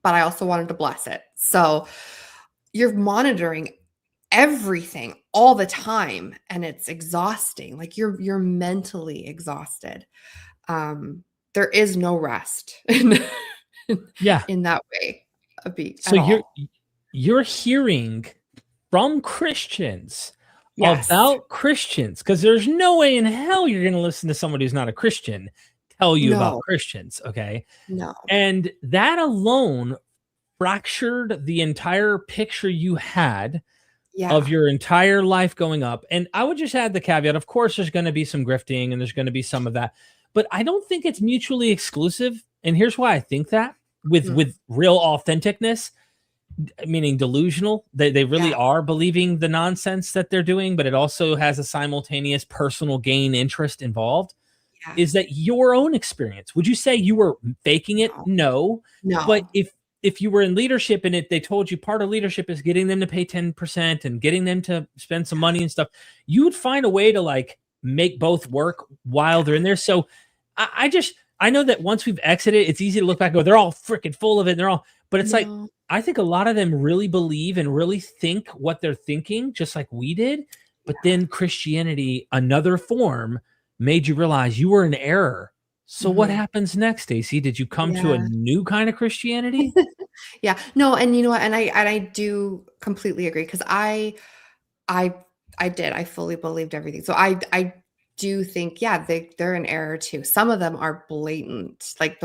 but I also wanted to bless it. So you're monitoring everything all the time, and it's exhausting. Like, you're mentally exhausted. There is no rest in that way of being. So you're hearing from Christians about Christians, because there's no way in hell you're going to listen to somebody who's not a Christian tell you about Christians. Okay. No. And that alone fractured the entire picture you had of your entire life going up. And I would just add the caveat, of course, there's going to be some grifting and there's going to be some of that, but I don't think it's mutually exclusive. And here's why I think that with real authenticness, meaning delusional, they really are believing the nonsense that they're doing, but it also has a simultaneous personal gain interest involved. Is that your own experience? Would you say you were faking it? No. But if you were in leadership and they told you part of leadership is getting them to pay 10% and getting them to spend some money and stuff, you would find a way to like make both work while they're in there. So I know that once we've exited, it's easy to look back and go, they're all freaking full of it. But it's like, I think a lot of them really believe and really think what they're thinking, just like we did. But then Christianity, another form, made you realize you were in error. So what happens next, Stacie? Did you come to a new kind of Christianity? No, and you know what? And I do completely agree, because I did. I fully believed everything. So I do think, yeah, they're in error too. Some of them are blatant, like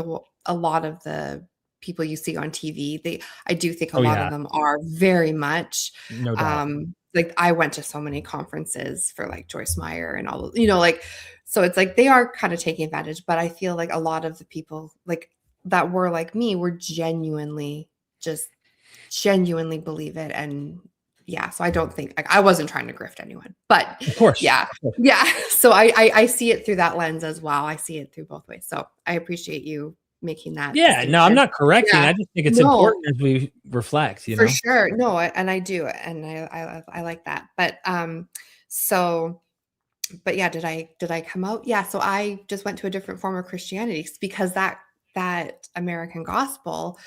a lot of the people you see on TV. I do think a Oh lot of yeah, them are very much. no doubt. Like I went to so many conferences for like Joyce Meyer and all, you know, like, so it's like they are kind of taking advantage. But I feel like a lot of the people like that were like me were genuinely believe it. And yeah, so I don't think like I wasn't trying to grift anyone, but Of course. yeah, Of course. yeah. So I see it through that lens as well. I see it through both ways. So I appreciate you making that Yeah, no, I'm distinction. not correcting. Yeah. I just think it's No, important as we reflect, you for know? sure. No, and I do, and I like that. But so but yeah, did I come out? Yeah, so I just went to a different form of Christianity because that American gospel,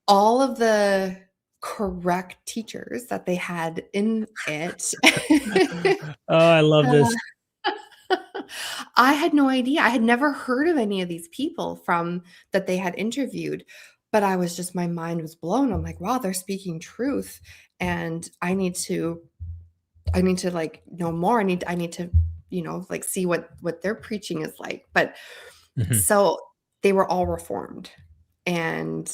all of the correct teachers that they had in it. Oh, I love this. I had no idea. I had never heard of any of these people from that they had interviewed, but I was just my mind was blown. I'm like, wow, they're speaking truth, and I need to like know more. I need to, you know, like see what their preaching is like. But Mhm. so they were all reformed. And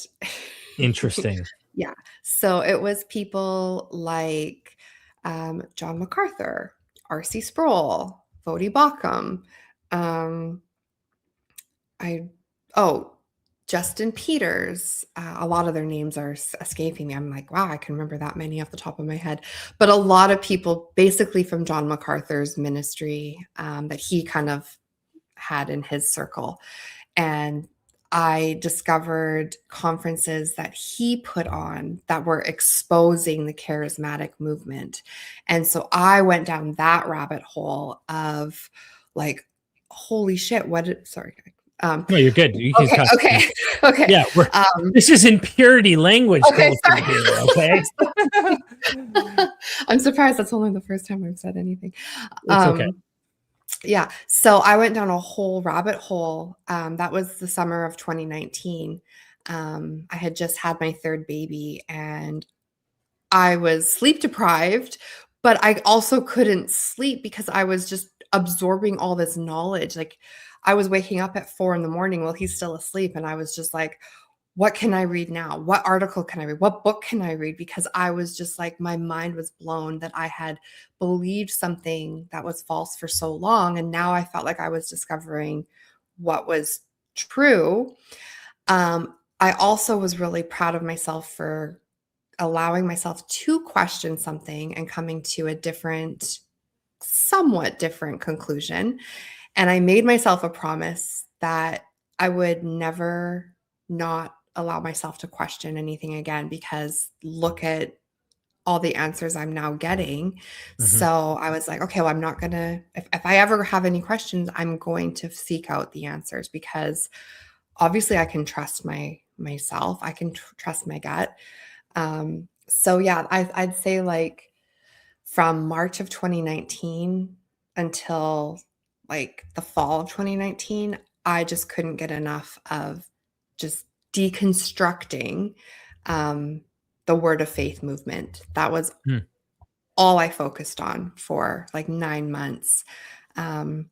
Interesting. yeah. So it was people like John MacArthur, R.C. Sproul, Vodi Bakum, um, I oh, Justin Peters. A lot of their names are escaping me. I'm like, wow, I can remember that many off the top of my head. But a lot of people, basically from John MacArthur's ministry, that he kind of had in his circle. And I discovered conferences that he put on that were exposing the charismatic movement. And so I went down that rabbit hole of like, holy shit, sorry. No, you're good. You can Okay, cuss. okay, okay. Yeah, this is in purity language Okay, culture sorry. here, okay? I'm surprised that's only the first time I've said anything. It's okay. Yeah, so I went down a whole rabbit hole. That was the summer of 2019. I had just had my third baby and I was sleep deprived, but I also couldn't sleep because I was just absorbing all this knowledge. Like I was waking up at 4 in the morning while he's still asleep. And I was just like, what can I read now? What article can I read? What book can I read? Because I was just like, my mind was blown that I had believed something that was false for so long. And now I felt like I was discovering what was true. I also was really proud of myself for allowing myself to question something and coming to a somewhat different conclusion. And I made myself a promise that I would never not allow myself to question anything again, because look at all the answers I'm now getting. Mhm. So I was like, okay, well, I'm not going to, if I ever have any questions, I'm going to seek out the answers, because obviously I can trust myself. I can trust my gut. So yeah, I'd say like from March of 2019 until like the fall of 2019, I just couldn't get enough of just deconstructing the word of faith movement. That was Hmm. all I focused on for like 9 months. And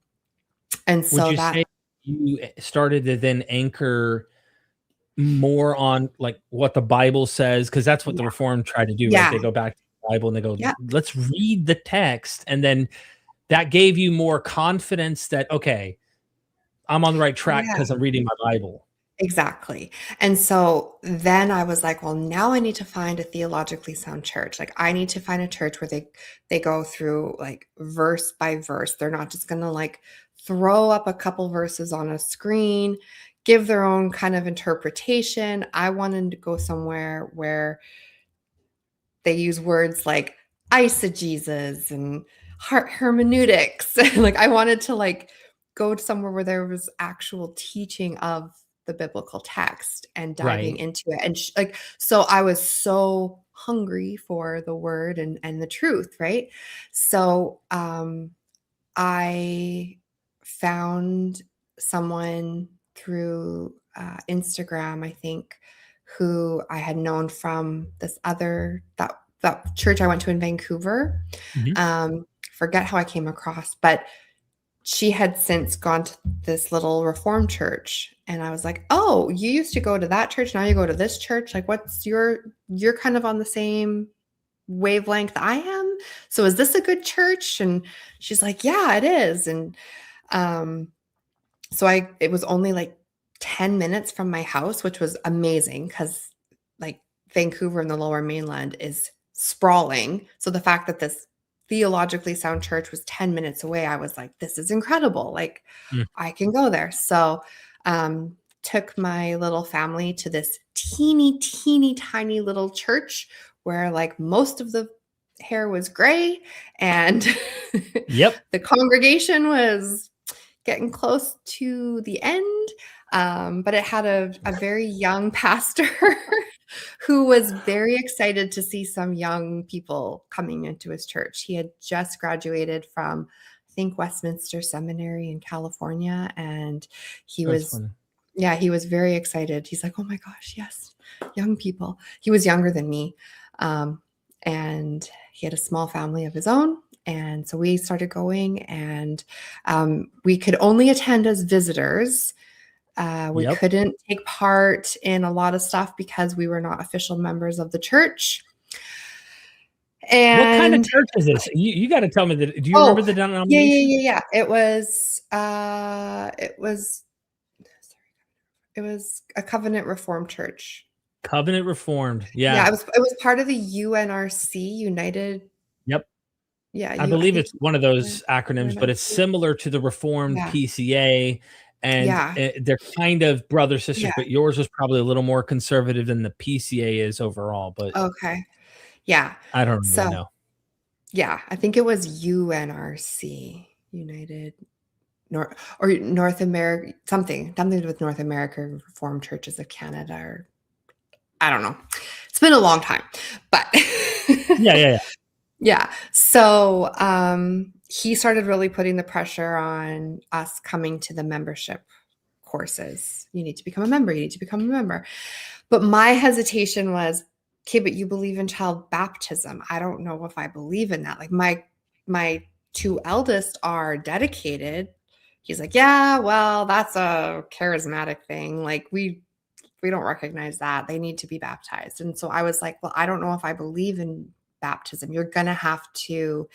Would so you that, say you started to then anchor more on like what the Bible says? Because that's what the yeah, Reformed try to do, right? yeah, They go back to the Bible and they go, yeah, let's read the text. And then that gave you more confidence that, okay, I'm on the right track yeah. because I'm reading my Bible. Exactly. And so then I was like, well, now I need to find a theologically sound church. Like I need to find a church where they go through like verse by verse. They're not just going to like throw up a couple verses on a screen, give their own kind of interpretation. I wanted to go somewhere where they use words like eisegesis and hermeneutics. Like I wanted to like go to somewhere where there was actual teaching of the biblical text and diving Right. into it. And like, so I was so hungry for the word and the truth. Right. So, I found someone through Instagram, I think, who I had known from this other that church I went to in Vancouver. Mhm. forget how I came across, but she had since gone to this little Reformed church. And I was like, oh, you used to go to that church. Now you go to this church. Like, you're kind of on the same wavelength I am. So is this a good church? And she's like, yeah, it is. And so it was only like 10 minutes from my house, which was amazing because like Vancouver and the Lower Mainland is sprawling. So the fact that this theologically sound church was 10 minutes away, I was like, this is incredible. Like I can go there. So took my little family to this teeny tiny little church where like most of the hair was gray and Yep. the congregation was getting close to the end. But it had a very young pastor who was very excited to see some young people coming into his church. He had just graduated from, I think, Westminster Seminary in California. And he was very excited. He's like, oh my gosh, yes, young people. He was younger than me. And he had a small family of his own. And so we started going, and we could only attend as visitors. We couldn't take part in a lot of stuff because we were not official members of the church. And what kind of church is this? You got to tell me that. Do you remember the denomination? Yeah. It was a Covenant Reformed church. Covenant Reformed. Yeah. Yeah. It was part of the UNRC, United. Yep. Yeah. I believe it's one of those acronyms, but it's similar to the Reformed PCA. And they're kind of brother sisters, but yours was probably a little more conservative than the PCA is overall. But okay. Yeah. I don't really know. Yeah. I think it was UNRC, North America, something with North America Reformed Churches of Canada, or I don't know. It's been a long time, but yeah. So he started really putting the pressure on us coming to the membership courses. You need to become a member. But my hesitation was, okay, but you believe in child baptism. I don't know if I believe in that. Like my two eldest are dedicated. He's like, yeah, well, that's a charismatic thing. Like we don't recognize that. They need to be baptized. And so I was like, well, I don't know if I believe in baptism. You're going to have to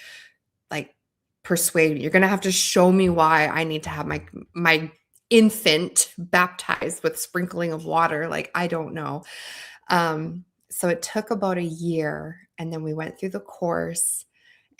like persuade me. You're going to have to show me why I need to have my infant baptized with sprinkling of water. Like, I don't know. So it took about a year, and then we went through the course,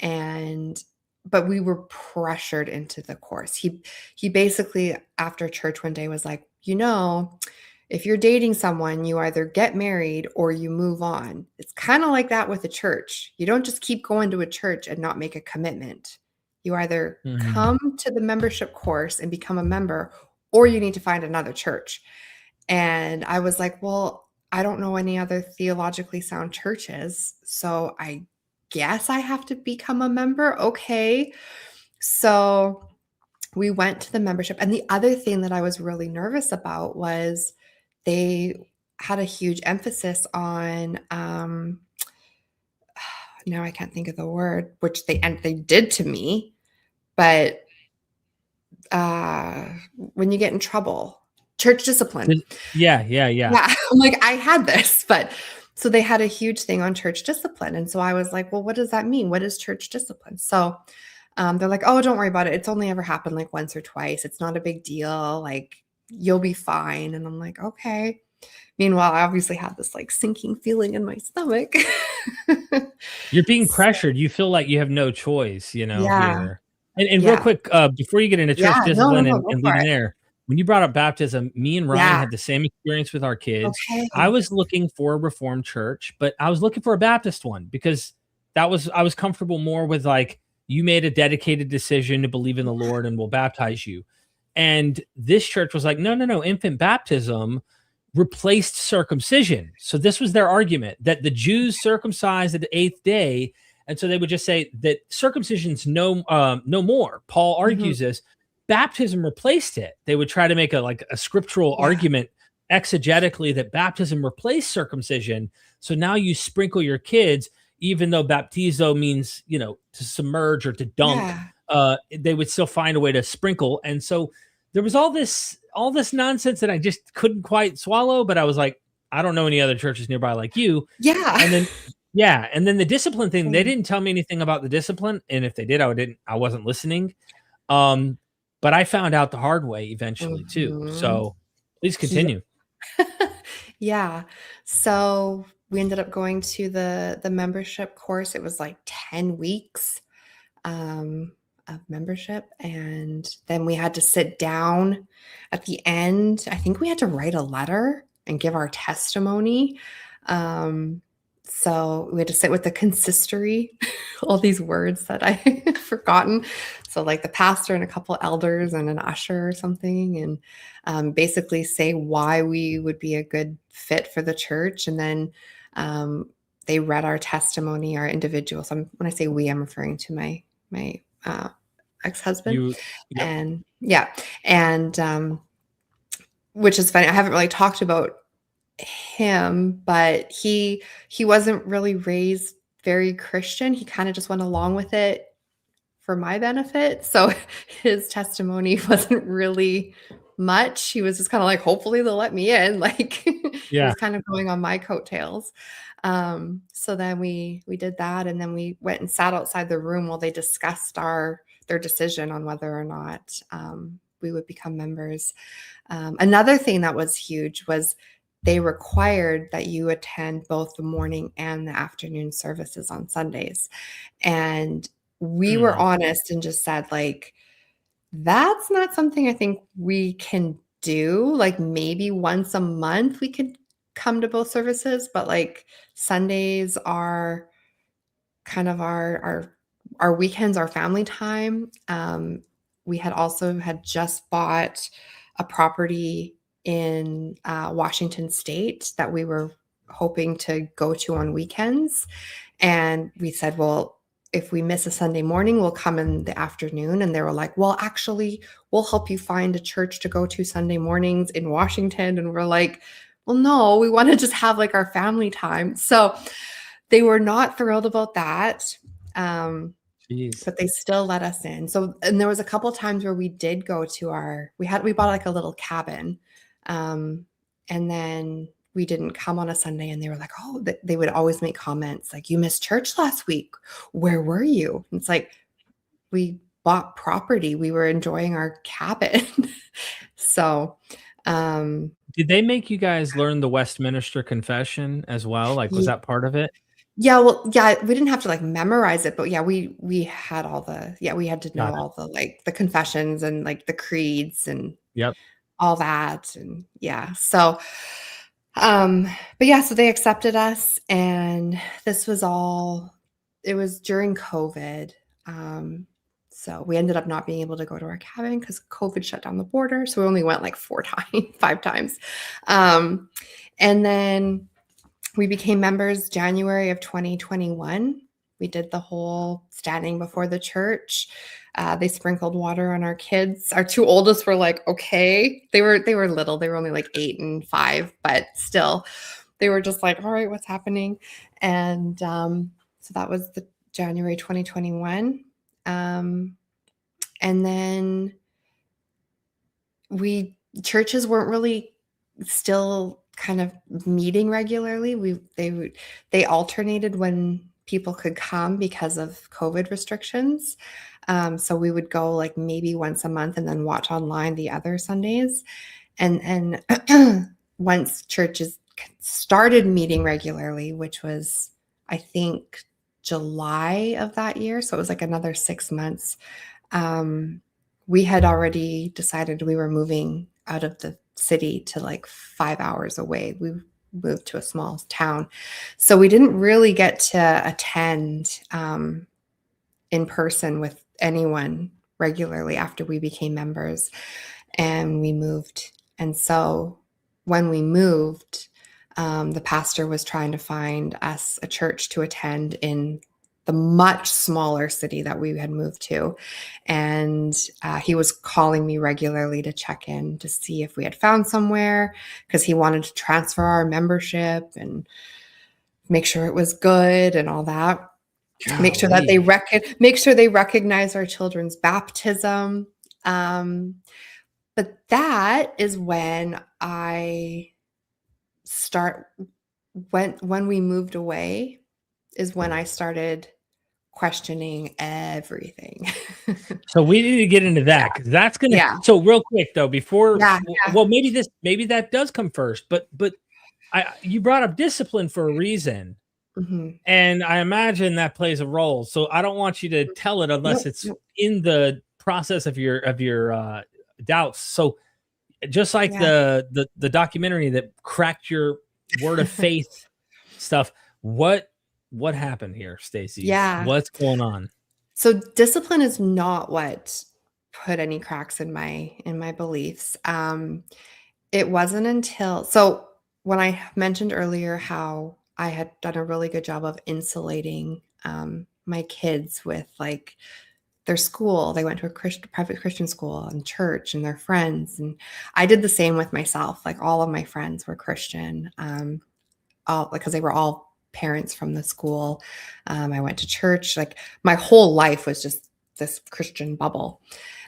but we were pressured into the course. He basically, after church one day, was like, if you're dating someone, you either get married or you move on. It's kind of like that with a church. You don't just keep going to a church and not make a commitment. You either come to the membership course and become a member, or you need to find another church. And I was like, well, I don't know any other theologically sound churches, so I guess I have to become a member. Okay. So we went to the membership. And the other thing that I was really nervous about was they had a huge emphasis on, now I can't think of the word, which they did to me, but when you get in trouble, church discipline. Yeah. I'm like, I had this, but so they had a huge thing on church discipline. And so I was like, well, what does that mean? What is church discipline? So they're like, oh, don't worry about it. It's only ever happened like once or twice. It's not a big deal. Like, you'll be fine. And I'm like, okay. Meanwhile, I obviously had this like sinking feeling in my stomach. You're being pressured. You feel like you have no choice, here. And real quick, before you get into church discipline and leading there, when you brought up baptism, me and Ryan had the same experience with our kids. Okay. I was looking for a Reformed church, but I was looking for a Baptist one because I was comfortable more with like, you made a dedicated decision to believe in the Lord and we'll baptize you. And this church was like, no, infant baptism replaced circumcision. So this was their argument, that the Jews circumcised at the 8th day. And so they would just say that circumcision's no more. Paul argues this. Baptism replaced it. They would try to make a scriptural argument exegetically that baptism replaced circumcision. So now you sprinkle your kids. even though baptizo means, to submerge or to dunk, they would still find a way to sprinkle. And so there was all this nonsense that I just couldn't quite swallow, but I was like, I don't know any other churches nearby like you. Yeah. And then the discipline thing, they didn't tell me anything about the discipline. And if they did, I wasn't listening. But I found out the hard way eventually too. So please continue. Yeah. So we ended up going to the membership course. It was like 10 weeks of membership. And then we had to sit down at the end. I think we had to write a letter and give our testimony. So we had to sit with the consistory, all these words that I had forgotten. So like the pastor and a couple elders and an usher or something, and basically say why we would be a good fit for the church. And then they read our testimony, our individual. So when I say we, I'm referring to my ex-husband. And which is funny. I haven't really talked about him, but he wasn't really raised very Christian. He kind of just went along with it for my benefit. So his testimony wasn't really much. He was just kind of like, hopefully they'll let me in. Like he was kind of going on my coattails. So then we did that, and then we went and sat outside the room while they discussed their decision on whether or not we would become members. Another thing that was huge was they required that you attend both the morning and the afternoon services on Sundays. And we were honest and just said, like, that's not something I think we can do. Like maybe once a month we could come to both services, but like Sundays are kind of our weekends, our family time. We had just bought a property in Washington State that we were hoping to go to on weekends. And we said, well, if we miss a Sunday morning, we'll come in the afternoon. And they were like, well, actually, we'll help you find a church to go to Sunday mornings in Washington. And we're like, well, no, we want to just have like our family time. So they were not thrilled about that. But they still let us in. So, and there was a couple of times where we did go to we bought like a little cabin. And then we didn't come on a Sunday, and they were like, oh, they would always make comments like, you missed church last week. Where were you? And it's like, we bought property. We were enjoying our cabin. So, did they make you guys learn the Westminster Confession as well? Like, was that part of it? Yeah, well, yeah, we didn't have to like memorize it, but yeah, we had we had to know all the like the confessions and like the creeds and all that. And yeah, so, but yeah, so they accepted us, and it was during COVID. So we ended up not being able to go to our cabin because COVID shut down the border. So we only went like 5 times. And then we became members January of 2021. We did the whole standing before the church. They sprinkled water on our kids. Our 2 oldest were like, okay. They were little. They were only like 8 and 5, but still they were just like, all right, what's happening? And so that was the January 2021. And then churches weren't really still kind of meeting regularly. They alternated when people could come because of COVID restrictions. So we would go like maybe once a month and then watch online the other Sundays. And once churches started meeting regularly, which was, I think, July of that year, so it was like another 6 months, we had already decided we were moving out of the city to like 5 hours away. We moved to a small town. So we didn't really get to attend in person with anyone regularly after we became members, and we moved. And so when we moved, the pastor was trying to find us a church to attend in the much smaller city that we had moved to. And he was calling me regularly to check in to see if we had found somewhere, because he wanted to transfer our membership. And make sure it was good and all that. Golly. Make sure they recognize our children's baptism. But that is when when we moved away is when I started questioning everything. So we need to get into that, because that's gonna. So real quick though, before well, maybe that does come first, but you brought up discipline for a reason, and I imagine that plays a role. So I don't want you to tell it unless it's in the process of your doubts. So just like the documentary that cracked your word of faith stuff, what happened here, Stacie? Yeah. What's going on? So discipline is not what put any cracks in my beliefs. It wasn't until, so when I mentioned earlier how I had done a really good job of insulating my kids with like their school, they went to a private Christian school and church and their friends. And I did the same with myself. Like all of my friends were Christian, because they were all parents from the school. I went to church. Like my whole life was just this Christian bubble.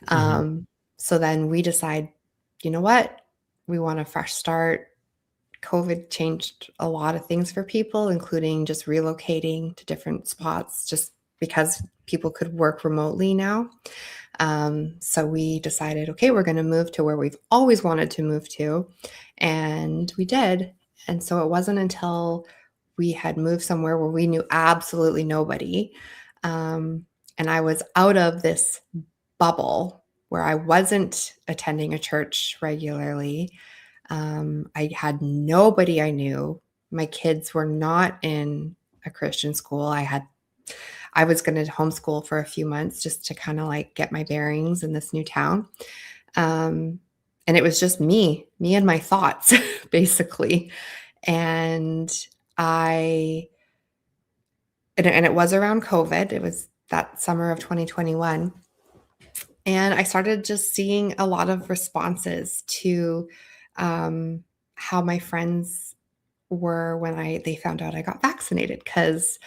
So then we decide, you know what? We want a fresh start. COVID changed a lot of things for people, including just relocating to different spots, just because people could work remotely now. So we decided, okay, we're going to move to where we've always wanted to move to. And we did. And so it wasn't until we had moved somewhere where we knew absolutely nobody. And I was out of this bubble where I wasn't attending a church regularly. I had nobody I knew. My kids were not in a Christian school. I was going to homeschool for a few months just to kind of like get my bearings in this new town. And it was just me and my thoughts, basically. And it was around COVID. It was that summer of 2021. And I started just seeing a lot of responses to how my friends were when they found out I got vaccinated. Because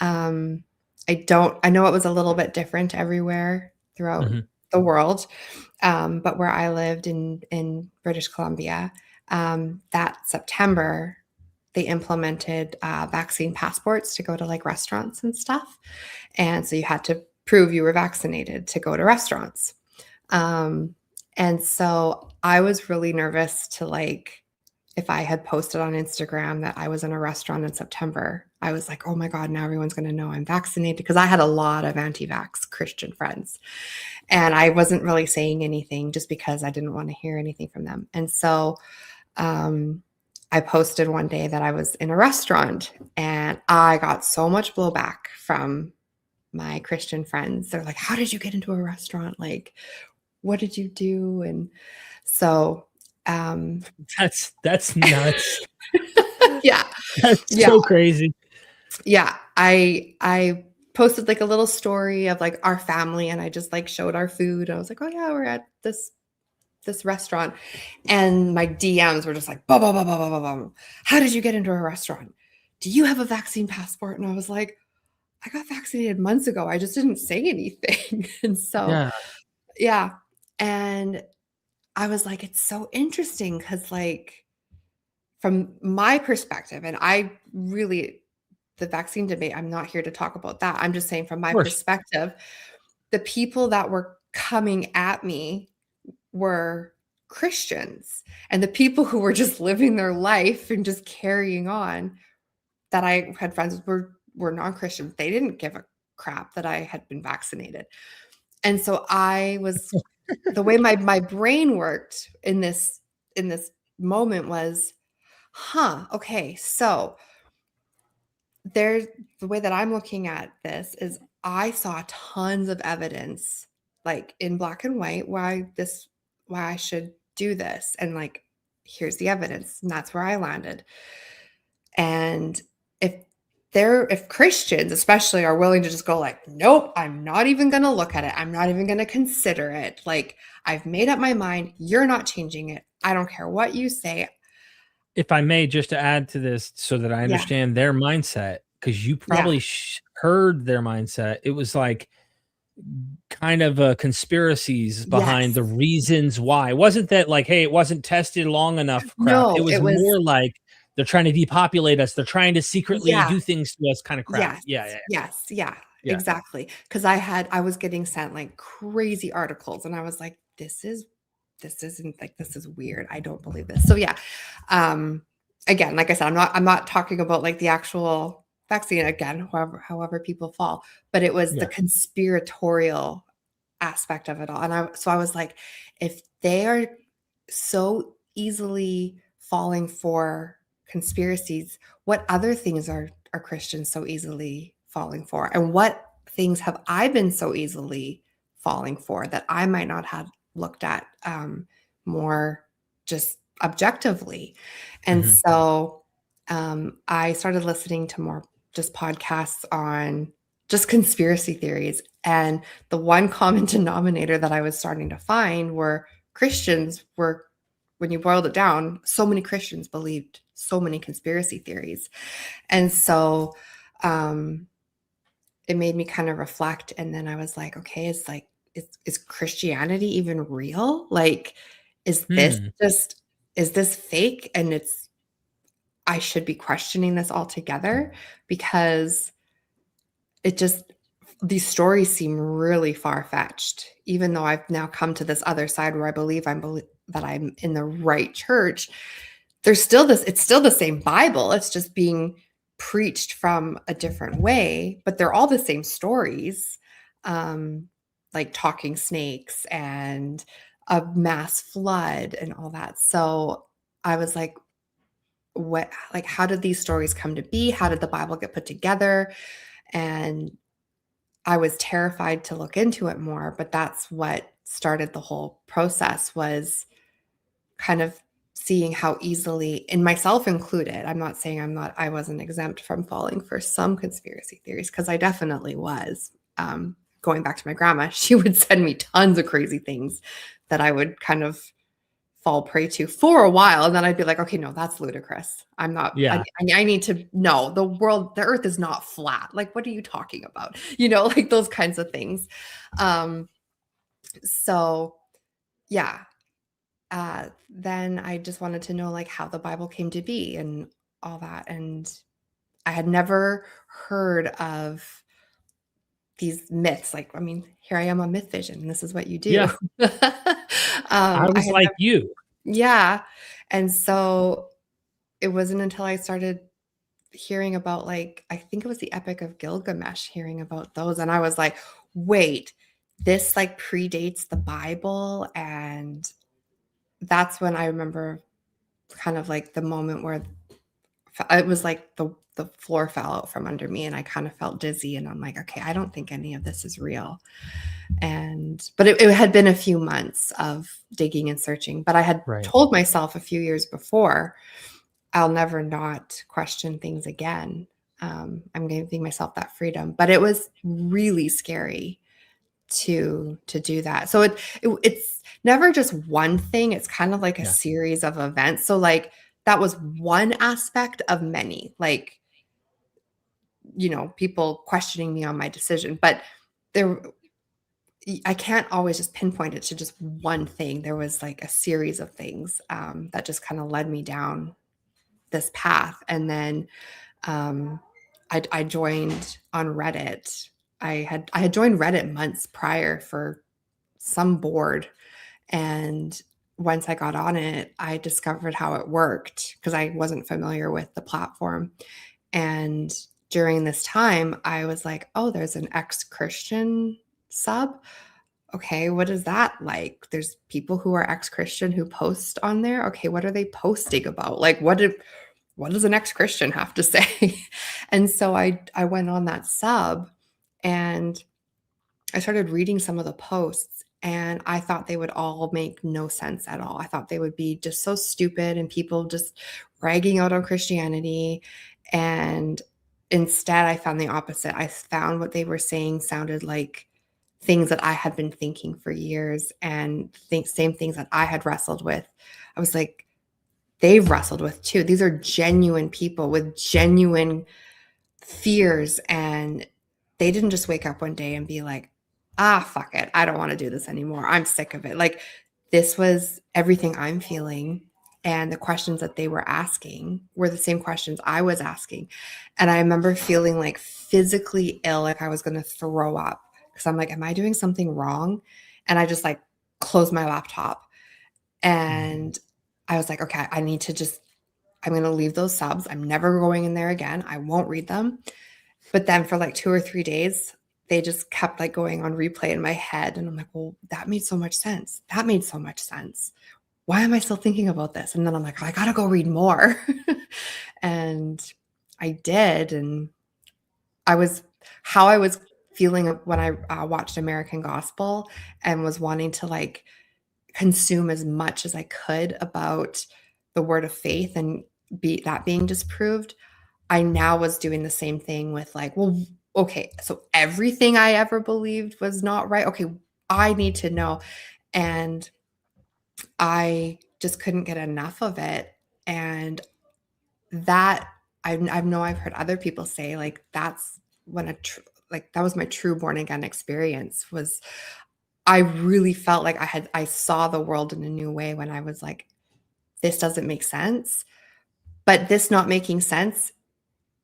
I know it was a little bit different everywhere throughout the world. But where I lived in British Columbia, that September, they implemented vaccine passports to go to like restaurants and stuff. And so you had to prove you were vaccinated to go to restaurants. And so I was really nervous to like, if I had posted on Instagram that I was in a restaurant in September, I was like, oh my God, now everyone's going to know I'm vaccinated, because I had a lot of anti-vax Christian friends. And I wasn't really saying anything just because I didn't want to hear anything from them. And so I posted one day that I was in a restaurant, and I got so much blowback from my Christian friends. They're like, how did you get into a restaurant? Like, what did you do? And so that's nuts. Yeah. That's so crazy. Yeah. I posted like a little story of like our family, and I just like showed our food. I was like, oh yeah, we're at this restaurant. And my DMs were just like, blah, blah, blah, blah, blah, blah, blah. How did you get into a restaurant? Do you have a vaccine passport? And I was like, I got vaccinated months ago. I just didn't say anything. And so, yeah. And I was like, it's so interesting because like from my perspective, and the vaccine debate, I'm not here to talk about that. I'm just saying from my perspective, the people that were coming at me were Christians, and the people who were just living their life and just carrying on, that I had friends were non-Christians. They didn't give a crap that I had been vaccinated. And so I was the way my brain worked in this moment was, okay, so the way that I'm looking at this is I saw tons of evidence, like in black and white, why I should do this. And like, here's the evidence. And that's where I landed. And if Christians especially are willing to just go like, nope, I'm not even going to look at it. I'm not even going to consider it. Like, I've made up my mind. You're not changing it. I don't care what you say. if I may, just to add to this so that I understand their mindset, because you probably heard their mindset. It was like kind of conspiracies behind the reasons why. It wasn't that like, hey, it wasn't tested long enough crap. No, it was more like they're trying to depopulate us. They're trying to secretly do things to us kind of crap. Yes. Exactly. Because I was getting sent like crazy articles and I was like, this isn't like, this is weird. I don't believe this. So again, like I said, I'm not talking about like the actual vaccine again, however people fall, but it was the conspiratorial aspect of it all. And I was like, if they are so easily falling for conspiracies, what other things are Christians so easily falling for? And what things have I been so easily falling for that I might not have looked at more just objectively? And so I started listening to more just podcasts on just conspiracy theories. And the one common denominator that I was starting to find were Christians were, when you boiled it down, so many Christians believed so many conspiracy theories. And so it made me kind of reflect. And then I was like, okay, it's like, is Christianity even real? Like, is this fake? And I should be questioning this altogether, because these stories seem really far-fetched, even though I've now come to this other side where I believe that I'm in the right church. It's still the same Bible. It's just being preached from a different way, but they're all the same stories, like talking snakes and a mass flood and all that. So I was like, how did these stories come to be? How did the Bible get put together? And I was terrified to look into it more, but that's what started the whole process, was kind of seeing how easily, and myself included, I'm not saying I wasn't exempt from falling for some conspiracy theories, because I definitely was. Going back to my grandma, she would send me tons of crazy things that I would kind of fall prey to for a while. And then I'd be like, okay, no, that's ludicrous. I'm not, I need to know the earth is not flat. Like, what are you talking about? Like those kinds of things. Then I just wanted to know like how the Bible came to be and all that. And I had never heard of these myths. Like, I mean, here I am on Myth Vision, and this is what you do. I was like you. Yeah. And so it wasn't until I started hearing about, like, I think it was the Epic of Gilgamesh, hearing about those. And I was like, wait, this like predates the Bible. And that's when I remember kind of like the moment where it was like the floor fell out from under me and I kind of felt dizzy, and I'm like, okay, I don't think any of this is real. But it had been a few months of digging and searching, but I had told myself a few years before, I'll never not question things again. I'm giving myself that freedom, but it was really scary to do that. So it's never just one thing. It's kind of like a series of events. So like that was one aspect of many, like, people questioning me on my decision, but I can't always just pinpoint it to just one thing. There was like a series of things that just kind of led me down this path. And then I joined on Reddit. I had joined Reddit months prior for some board. And once I got on it, I discovered how it worked because I wasn't familiar with the platform. And during this time, I was like, oh, there's an ex-Christian sub. Okay, what is that like? There's people who are ex-Christian who post on there. Okay, what are they posting about? Like, what does an ex-Christian have to say? And so I went on that sub and I started reading some of the posts, and I thought they would all make no sense at all. I thought they would be just so stupid and people just ragging out on Christianity. And instead, I found the opposite. I found what they were saying sounded like things that I had been thinking for years, and same things that I had wrestled with. I was like, they've wrestled with too. These are genuine people with genuine fears, and they didn't just wake up one day and be like, fuck it, I don't want to do this anymore, I'm sick of it. Like, this was everything I'm feeling, and the questions that they were asking were the same questions I was asking. And I remember feeling like physically ill, like I was going to throw up, because I'm like, am I doing something wrong? And I just like closed my laptop, and I was like, okay, I'm going to leave those subs. I'm never going in there again. I won't read them. But then for like 2 or 3 days, they just kept like going on replay in my head. And I'm like, well, that made so much sense. That made so much sense. Why am I still thinking about this? And then I'm like, I got to go read more. And I did. And how I was feeling when I watched American Gospel and was wanting to like consume as much as I could about the word of faith and that being disproved. I now was doing the same thing with like, well, okay, so everything I ever believed was not right. Okay, I need to know. And I just couldn't get enough of it. And that I know I've heard other people say, like, that's when that was my true born again experience. Was I really felt like I saw the world in a new way when I was like, this doesn't make sense. But this not making sense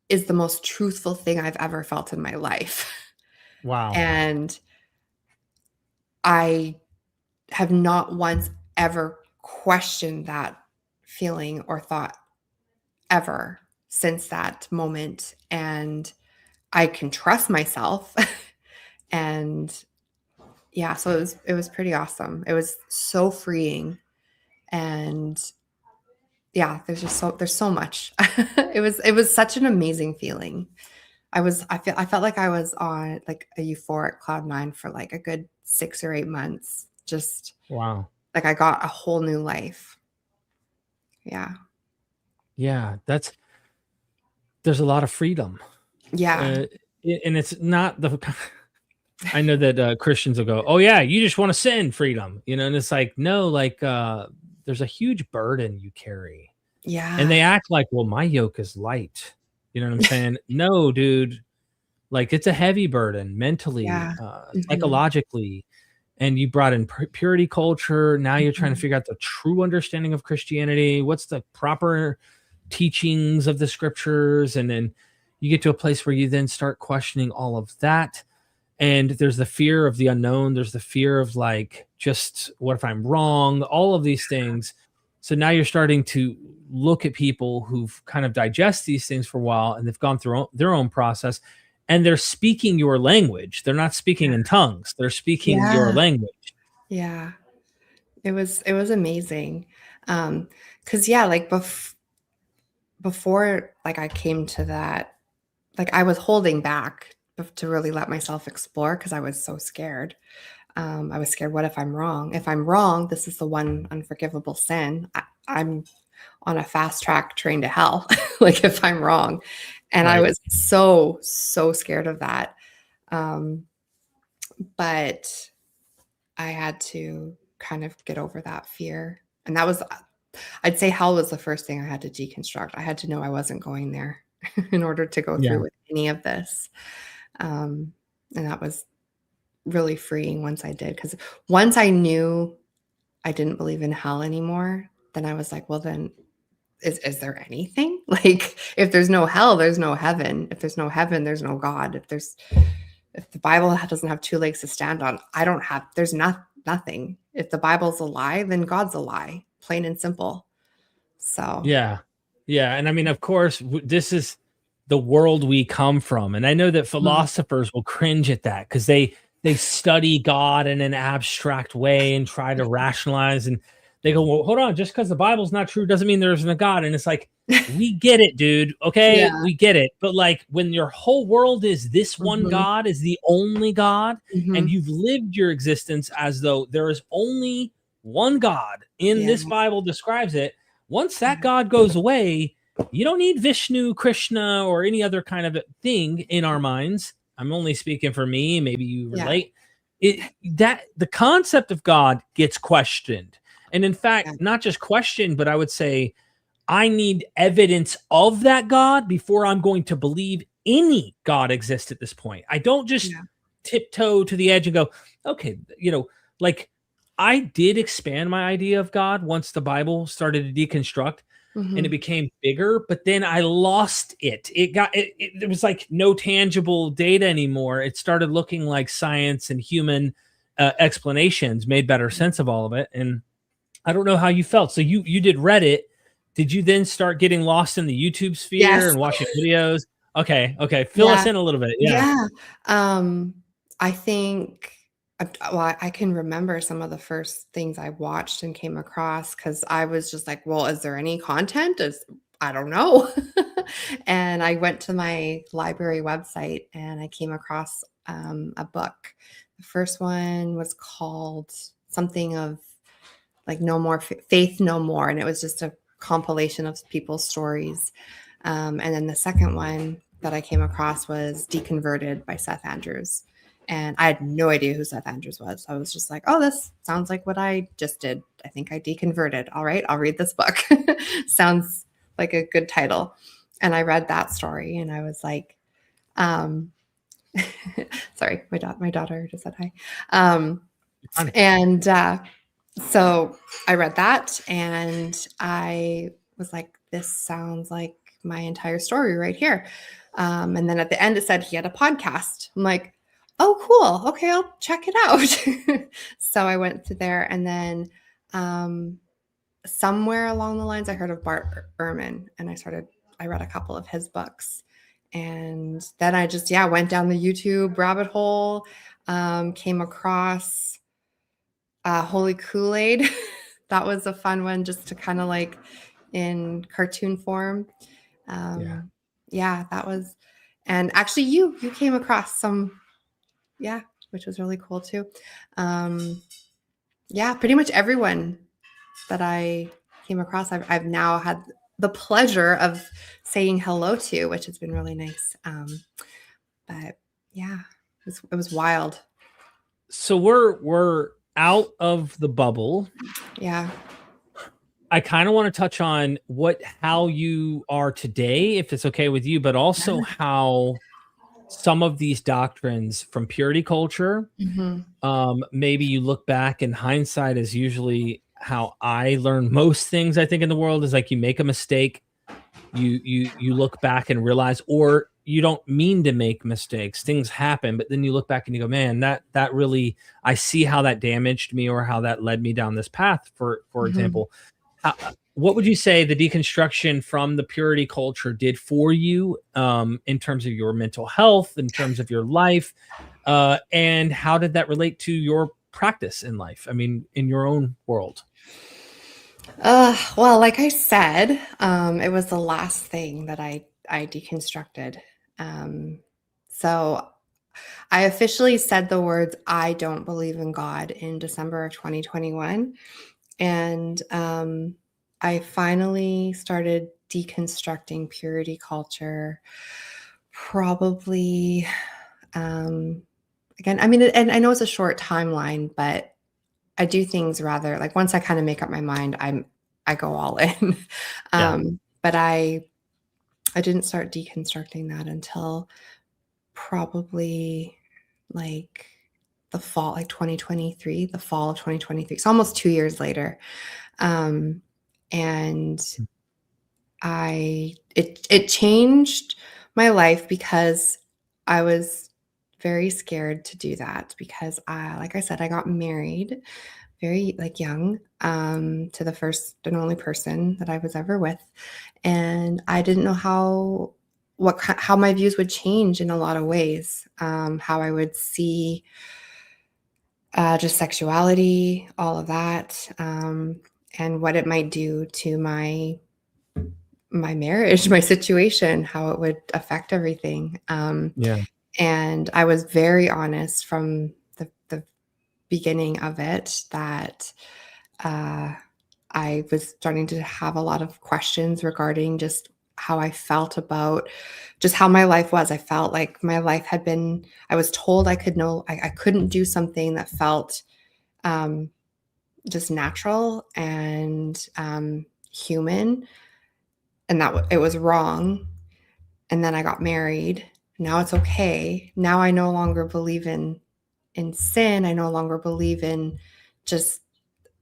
is the most truthful thing I've ever felt in my life. Wow. And I have not once ever questioned that feeling or thought ever since that moment. And I can trust myself. And yeah, so it was pretty awesome. It was so freeing. And yeah, there's so much. It was such an amazing feeling. I felt like I was on like a euphoric cloud 9 for like a good 6 or 8 months. Just wow. Like I got a whole new life. Yeah. Yeah, there's a lot of freedom. Yeah. And it's not I know that Christians will go, oh yeah, you just want to sin freedom, and it's like, no, like there's a huge burden you carry. Yeah. And they act like, well, my yoke is light. You know what I'm saying? No, dude, like it's a heavy burden mentally, psychologically. And you brought in purity culture. Now you're trying to figure out the true understanding of Christianity. What's the proper teachings of the scriptures? And then you get to a place where you then start questioning all of that. And there's the fear of the unknown. There's the fear of like, just what if I'm wrong? All of these things. So now you're starting to look at people who've kind of digest these things for a while, and they've gone through their own process, and they're speaking your language. They're not speaking in tongues. They're speaking your language. Yeah. It was amazing. 'Cause like before, like I came to that, like I was holding back to really let myself explore, because I was so scared. I was scared, what if I'm wrong? If I'm wrong, this is the one unforgivable sin. I'm on a fast track train to hell, like if I'm wrong. And I was so scared of that. But I had to kind of get over that fear. And that was, I'd say hell was the first thing I had to deconstruct. I had to know I wasn't going there in order to go through with any of this. And that was really freeing once I did. Because once I knew I didn't believe in hell anymore, then I was like, well, then is there anything? Like, if there's no hell, there's no heaven. If there's no heaven, there's no God. If the Bible doesn't have 2 legs to stand on, there's nothing. If the Bible's a lie, then God's a lie, plain and simple. So yeah. And I mean, of course, this is the world we come from, and I know that philosophers will cringe at that because they study God in an abstract way and try to rationalize, and they go, well, hold on, just because the Bible's not true doesn't mean there isn't a God. And it's like, we get it, dude. Okay, we get it. But like, when your whole world is this one God is the only God, and you've lived your existence as though there is only one God in this Bible describes it. Once that God goes away, you don't need Vishnu, Krishna, or any other kind of thing in our minds. I'm only speaking for me. Maybe you relate. That the concept of God gets questioned. And in fact, not just questioned, but I would say I need evidence of that God before I'm going to believe any God exists at this point. I don't just tiptoe to the edge and go, okay, like I did expand my idea of God once the Bible started to deconstruct. And it became bigger, but then I lost it. There was like no tangible data anymore. It started looking like science and human explanations made better sense of all of it. And I don't know how you felt. So you did Reddit. Did you then start getting lost in the YouTube sphere and watching videos? Okay. Fill us in a little bit. Yeah. I think, well, I can remember some of the first things I watched and came across because I was just like, well, is there any content? I don't know. And I went to my library website and I came across a book. The first one was called something of like No More Faith, No More. And it was just a compilation of people's stories. And then the second one that I came across was Deconverted by Seth Andrews. And I had no idea who Seth Andrews was. I was just like, oh, this sounds like what I just did. I think I deconverted. All right, I'll read this book. Sounds like a good title. And I read that story and I was like, sorry, my daughter just said hi. So I read that and I was like, this sounds like my entire story right here. And then at the end, it said he had a podcast. I'm like, oh, cool. Okay, I'll check it out. So I went to there and then somewhere along the lines, I heard of Bart Ehrman and I read a couple of his books. And then I just, went down the YouTube rabbit hole, came across Holy Kool-Aid. That was a fun one just to kind of like in cartoon form. That was, and actually you came across some, which was really cool too. Pretty much everyone that I came across, I've now had the pleasure of saying hello to, which has been really nice. But yeah, it was wild. So we're out of the bubble. Yeah. I kind of want to touch on how you are today, if it's okay with you, but also how some of these doctrines from purity culture, maybe you look back in hindsight is usually how I learn most things, I think, in the world is like you make a mistake, you look back and realize, or you don't mean to make mistakes, things happen, but then you look back and you go, man, that really, I see how that damaged me or how that led me down this path, for example. What would you say the deconstruction from the purity culture did for you in terms of your mental health, in terms of your life, and how did that relate to your practice in life? I mean, in your own world? Well, like I said, it was the last thing that I deconstructed. So I officially said the words, I don't believe in God, in December of 2021. And I finally started deconstructing purity culture probably, again, I mean, and I know it's a short timeline, but I do things rather like once I kind of make up my mind, I go all in. But I didn't start deconstructing that until probably like the fall, like 2023, the fall of 2023. It's almost 2 years later. And it changed my life because I was very scared to do that because like I said, I got married very like young, to the first and only person that I was ever with. And I didn't know how my views would change in a lot of ways, how I would see just sexuality, all of that, and what it might do to my marriage, my situation, how it would affect everything. And I was very honest from the beginning of it that I was starting to have a lot of questions regarding just how I felt about just how my life was. I felt like my life had been, I was told I couldn't do something that felt just natural and human. and that it was wrong. And then I got married. Now it's okay. Now I no longer believe in sin. I no longer believe in just,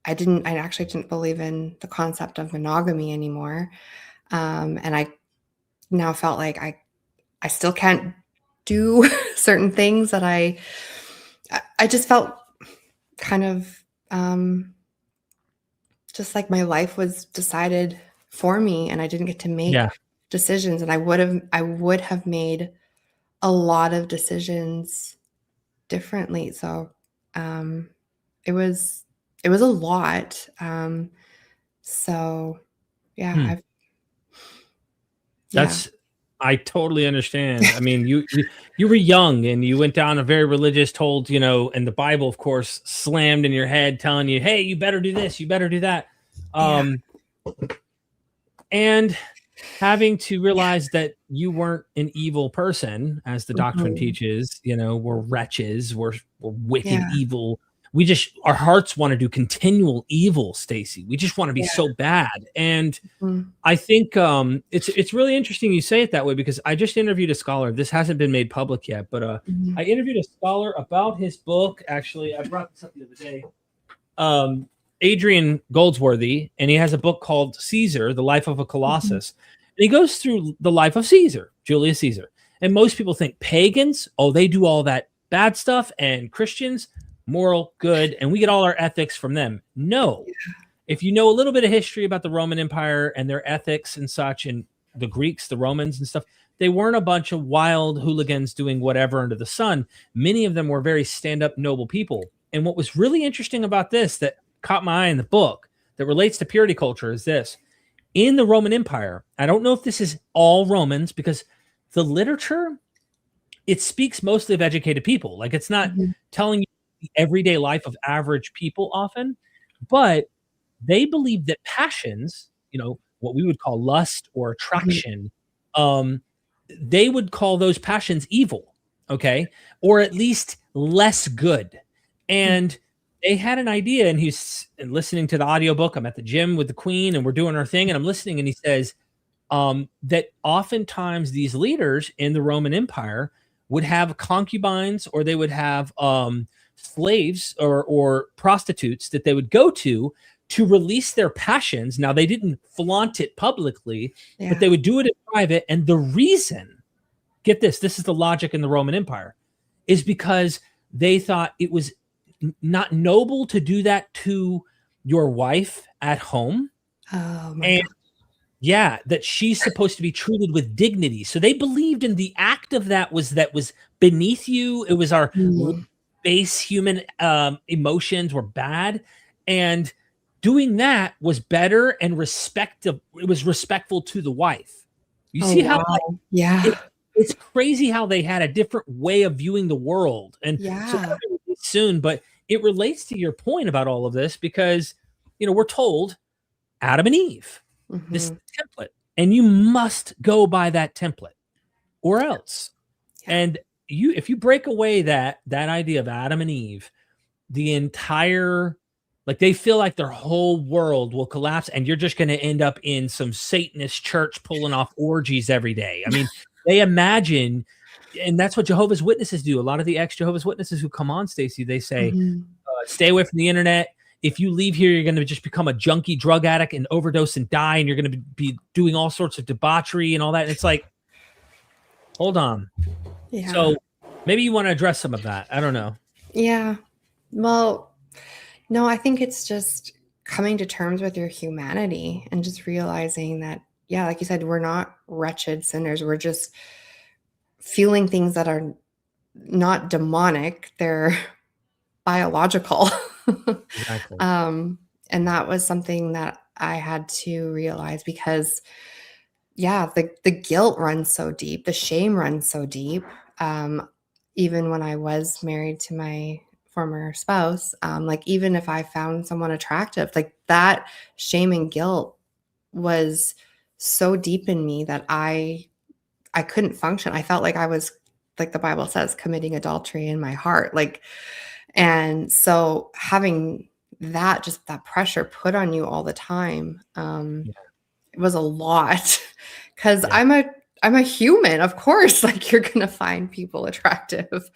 I actually didn't believe in the concept of monogamy anymore. And I now felt like I still can't do certain things that I just felt kind of just like my life was decided for me and I didn't get to make decisions. And I would have made a lot of decisions differently. So it was a lot. So yeah, I totally understand. I mean, you were young and you went down a very religious, told, and the Bible, of course, slammed in your head, telling you, hey, you better do this, you better do that. And having to realize that you weren't an evil person, as the doctrine teaches, we're wretches, we're wicked, evil. Our hearts want to do continual evil, Stacie. We just want to be so bad. And I think it's really interesting you say it that way, because I just interviewed a scholar. This hasn't been made public yet, but I interviewed a scholar about his book. Actually, I brought this up the other day. Adrian Goldsworthy, and he has a book called Caesar, The Life of a Colossus. And he goes through the life of Caesar, Julius Caesar. And most people think pagans, they do all that bad stuff, and Christians, moral, good, and we get all our ethics from them. No. If you know a little bit of history about the Roman Empire and their ethics and such, and the Greeks, the Romans and stuff, they weren't a bunch of wild hooligans doing whatever under the sun. Many of them were very stand-up, noble people. And what was really interesting about this that caught my eye in the book that relates to purity culture is this. In the Roman Empire, I don't know if this is all Romans, because the literature, it speaks mostly of educated people. Like, it's not telling you the everyday life of average people often, but they believe that passions, what we would call lust or attraction, they would call those passions evil, okay? Or at least less good. And they had an idea, and he's listening to the audiobook. I'm at the gym with the Queen and we're doing our thing, and I'm listening, and he says that oftentimes these leaders in the Roman Empire would have concubines, or they would have slaves or prostitutes that they would go to release their passions. Now, they didn't flaunt it publicly, but they would do it in private. And the reason, get this is the logic in the Roman Empire, is because they thought it was not noble to do that to your wife at home. Oh my God. Yeah, that she's supposed to be treated with dignity. So they believed in the act of that was beneath you. It was our base human emotions were bad, and doing that was better and respectful. It was respectful to the wife. You see how it's crazy how they had a different way of viewing the world. And so soon, but it relates to your point about all of this, because we're told Adam and Eve, this template, and you must go by that template or else. And if you break away that idea of Adam and Eve, the entire, like, they feel like their whole world will collapse, and you're just going to end up in some Satanist church pulling off orgies every day. I mean, they imagine. And that's what Jehovah's Witnesses do. A lot of the ex-Jehovah's Witnesses who come on, Stacie, they say, stay away from the internet. If you leave here, you're going to just become a junkie drug addict and overdose and die, and you're going to be doing all sorts of debauchery and all that. And it's like, hold on. Yeah. So maybe you want to address some of that. I don't know. Yeah. Well, no, I think it's just coming to terms with your humanity and just realizing that, like you said, we're not wretched sinners. We're just feeling things that are not demonic, they're biological. Exactly. And that was something that I had to realize, because the guilt runs so deep, the shame runs so deep. Even when I was married to my former spouse, like, even if I found someone attractive, like, that shame and guilt was so deep in me that I couldn't function. I felt like I was, like the Bible says, committing adultery in my heart. Like, and so having that, just that pressure put on you all the time, was a lot because I'm a human, of course, like you're going to find people attractive.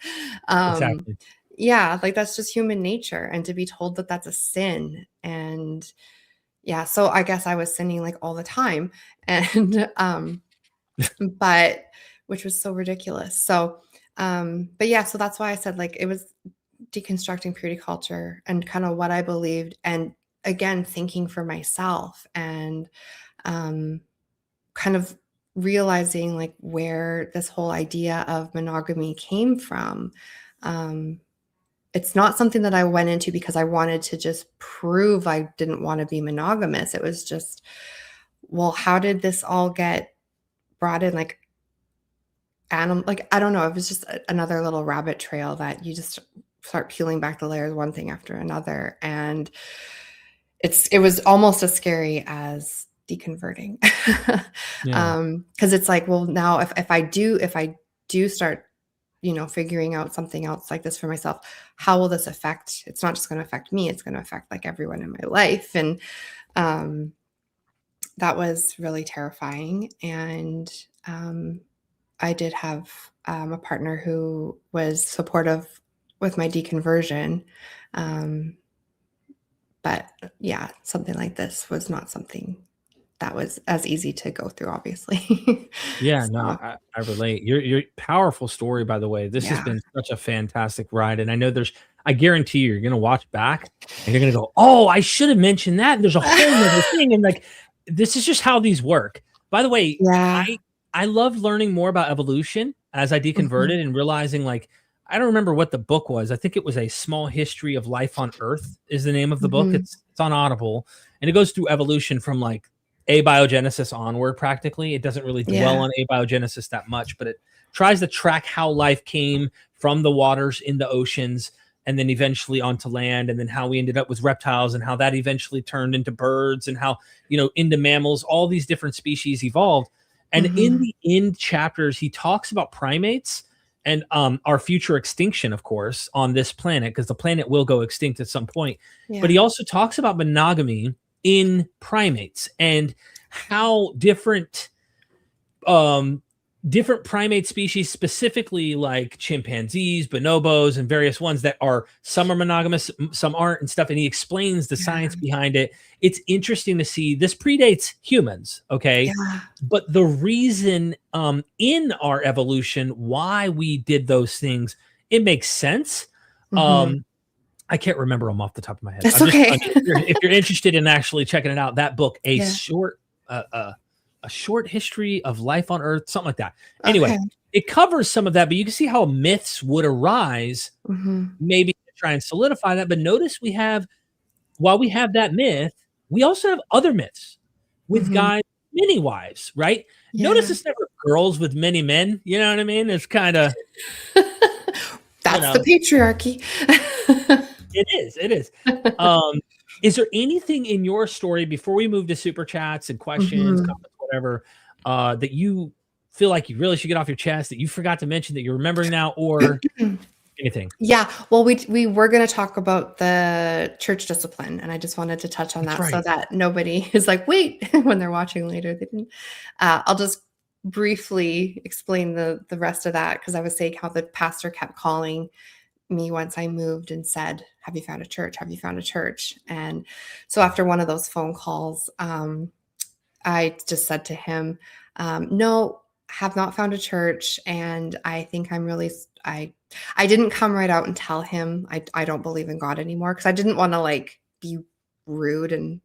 Exactly. Yeah, like that's just human nature. And to be told that that's a sin. And yeah, so I guess I was sinning like all the time. And, but which was so ridiculous. So, but yeah, so that's why I said like it was deconstructing purity culture and kind of what I believed. And again, thinking for myself and kind of realizing like where this whole idea of monogamy came from. It's not something that I went into because I wanted to just prove I didn't want to be monogamous. It was just, well, how did this all get brought in? Like, animal, like, I don't know. It was just another little rabbit trail that you just start peeling back the layers, one thing after another. And it was almost as scary as deconverting. Because it's like, well, now if I do start, figuring out something else like this for myself, how will this affect? It's not just going to affect me, it's going to affect like everyone in my life. And that was really terrifying. And I did have a partner who was supportive with my deconversion. But yeah, something like this was not something that was as easy to go through, obviously. Yeah, so. No, I relate. Your powerful story, by the way. This has been such a fantastic ride. And I know I guarantee you're going to watch back and you're going to go, oh, I should have mentioned that. There's a whole other thing. And like, this is just how these work. By the way, I love learning more about evolution as I deconverted and realizing like, I don't remember what the book was. I think it was A Small History of Life on Earth is the name of the book. It's on Audible, and it goes through evolution from like abiogenesis onward practically. It doesn't really dwell on abiogenesis that much, but it tries to track how life came from the waters in the oceans and then eventually onto land, and then how we ended up with reptiles and how that eventually turned into birds and how, into mammals, all these different species evolved. And in the end chapters, he talks about primates and our future extinction, of course, on this planet, because the planet will go extinct at some point. Yeah. But he also talks about monogamy in primates and how different primate species, specifically like chimpanzees, bonobos, and various ones that are, some are monogamous, some aren't and stuff. And he explains the science behind it. It's interesting to see. This predates humans, okay? Yeah. But the reason in our evolution why we did those things, it makes sense. I can't remember them off the top of my head. That's okay. If you're interested in actually checking it out, that book, a short history of life on Earth, something like that. Anyway, it covers some of that, but you can see how myths would arise, maybe to try and solidify that. But notice while we have that myth, we also have other myths with guys, many wives, right? Yeah. Notice it's never girls with many men. You know what I mean? It's kind of that's the patriarchy. It is. Is there anything in your story before we move to super chats and questions, comments, whatever, that you feel like you really should get off your chest that you forgot to mention that you're remembering now, or anything? Yeah. Well, we were going to talk about the church discipline, and I just wanted to touch on that so that nobody is like, wait, when they're watching later, they didn't. I'll just briefly explain the rest of that, because I was saying how the pastor kept calling me once I moved and said, have you found a church? Have you found a church? And so after one of those phone calls, I just said to him, no, have not found a church. And I think I didn't come right out and tell him I don't believe in God anymore, because I didn't want to like be rude, and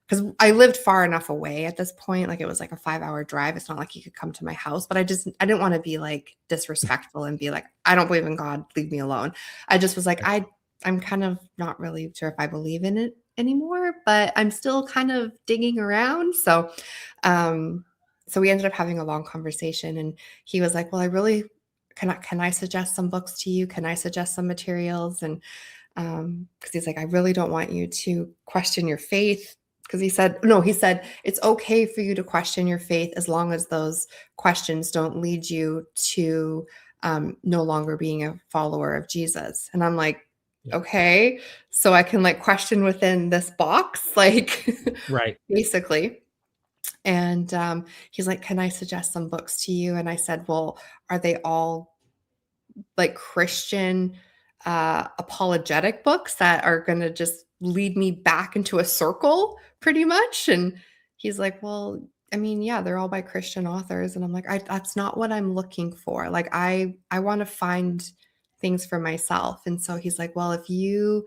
because I lived far enough away at this point. Like it was like a 5-hour drive. It's not like he could come to my house, but I didn't want to be like disrespectful and be like, I don't believe in God, leave me alone. I just was like, I'm kind of not really sure if I believe in it anymore, but I'm still kind of digging around. So we ended up having a long conversation, and he was like, well, I really, can I suggest some books to you? Can I suggest some materials? And because he's like, I really don't want you to question your faith. Because he said, it's okay for you to question your faith as long as those questions don't lead you to no longer being a follower of Jesus. And I'm like, okay, so I can like question within this box, like, right, basically. And he's like, can I suggest some books to you? And I said, well, are they all like Christian apologetic books that are going to just lead me back into a circle pretty much? And he's like, well, I mean, yeah, they're all by Christian authors. And I'm like, that's not what I'm looking for. Like, I want to find things for myself. And so he's like, well, if you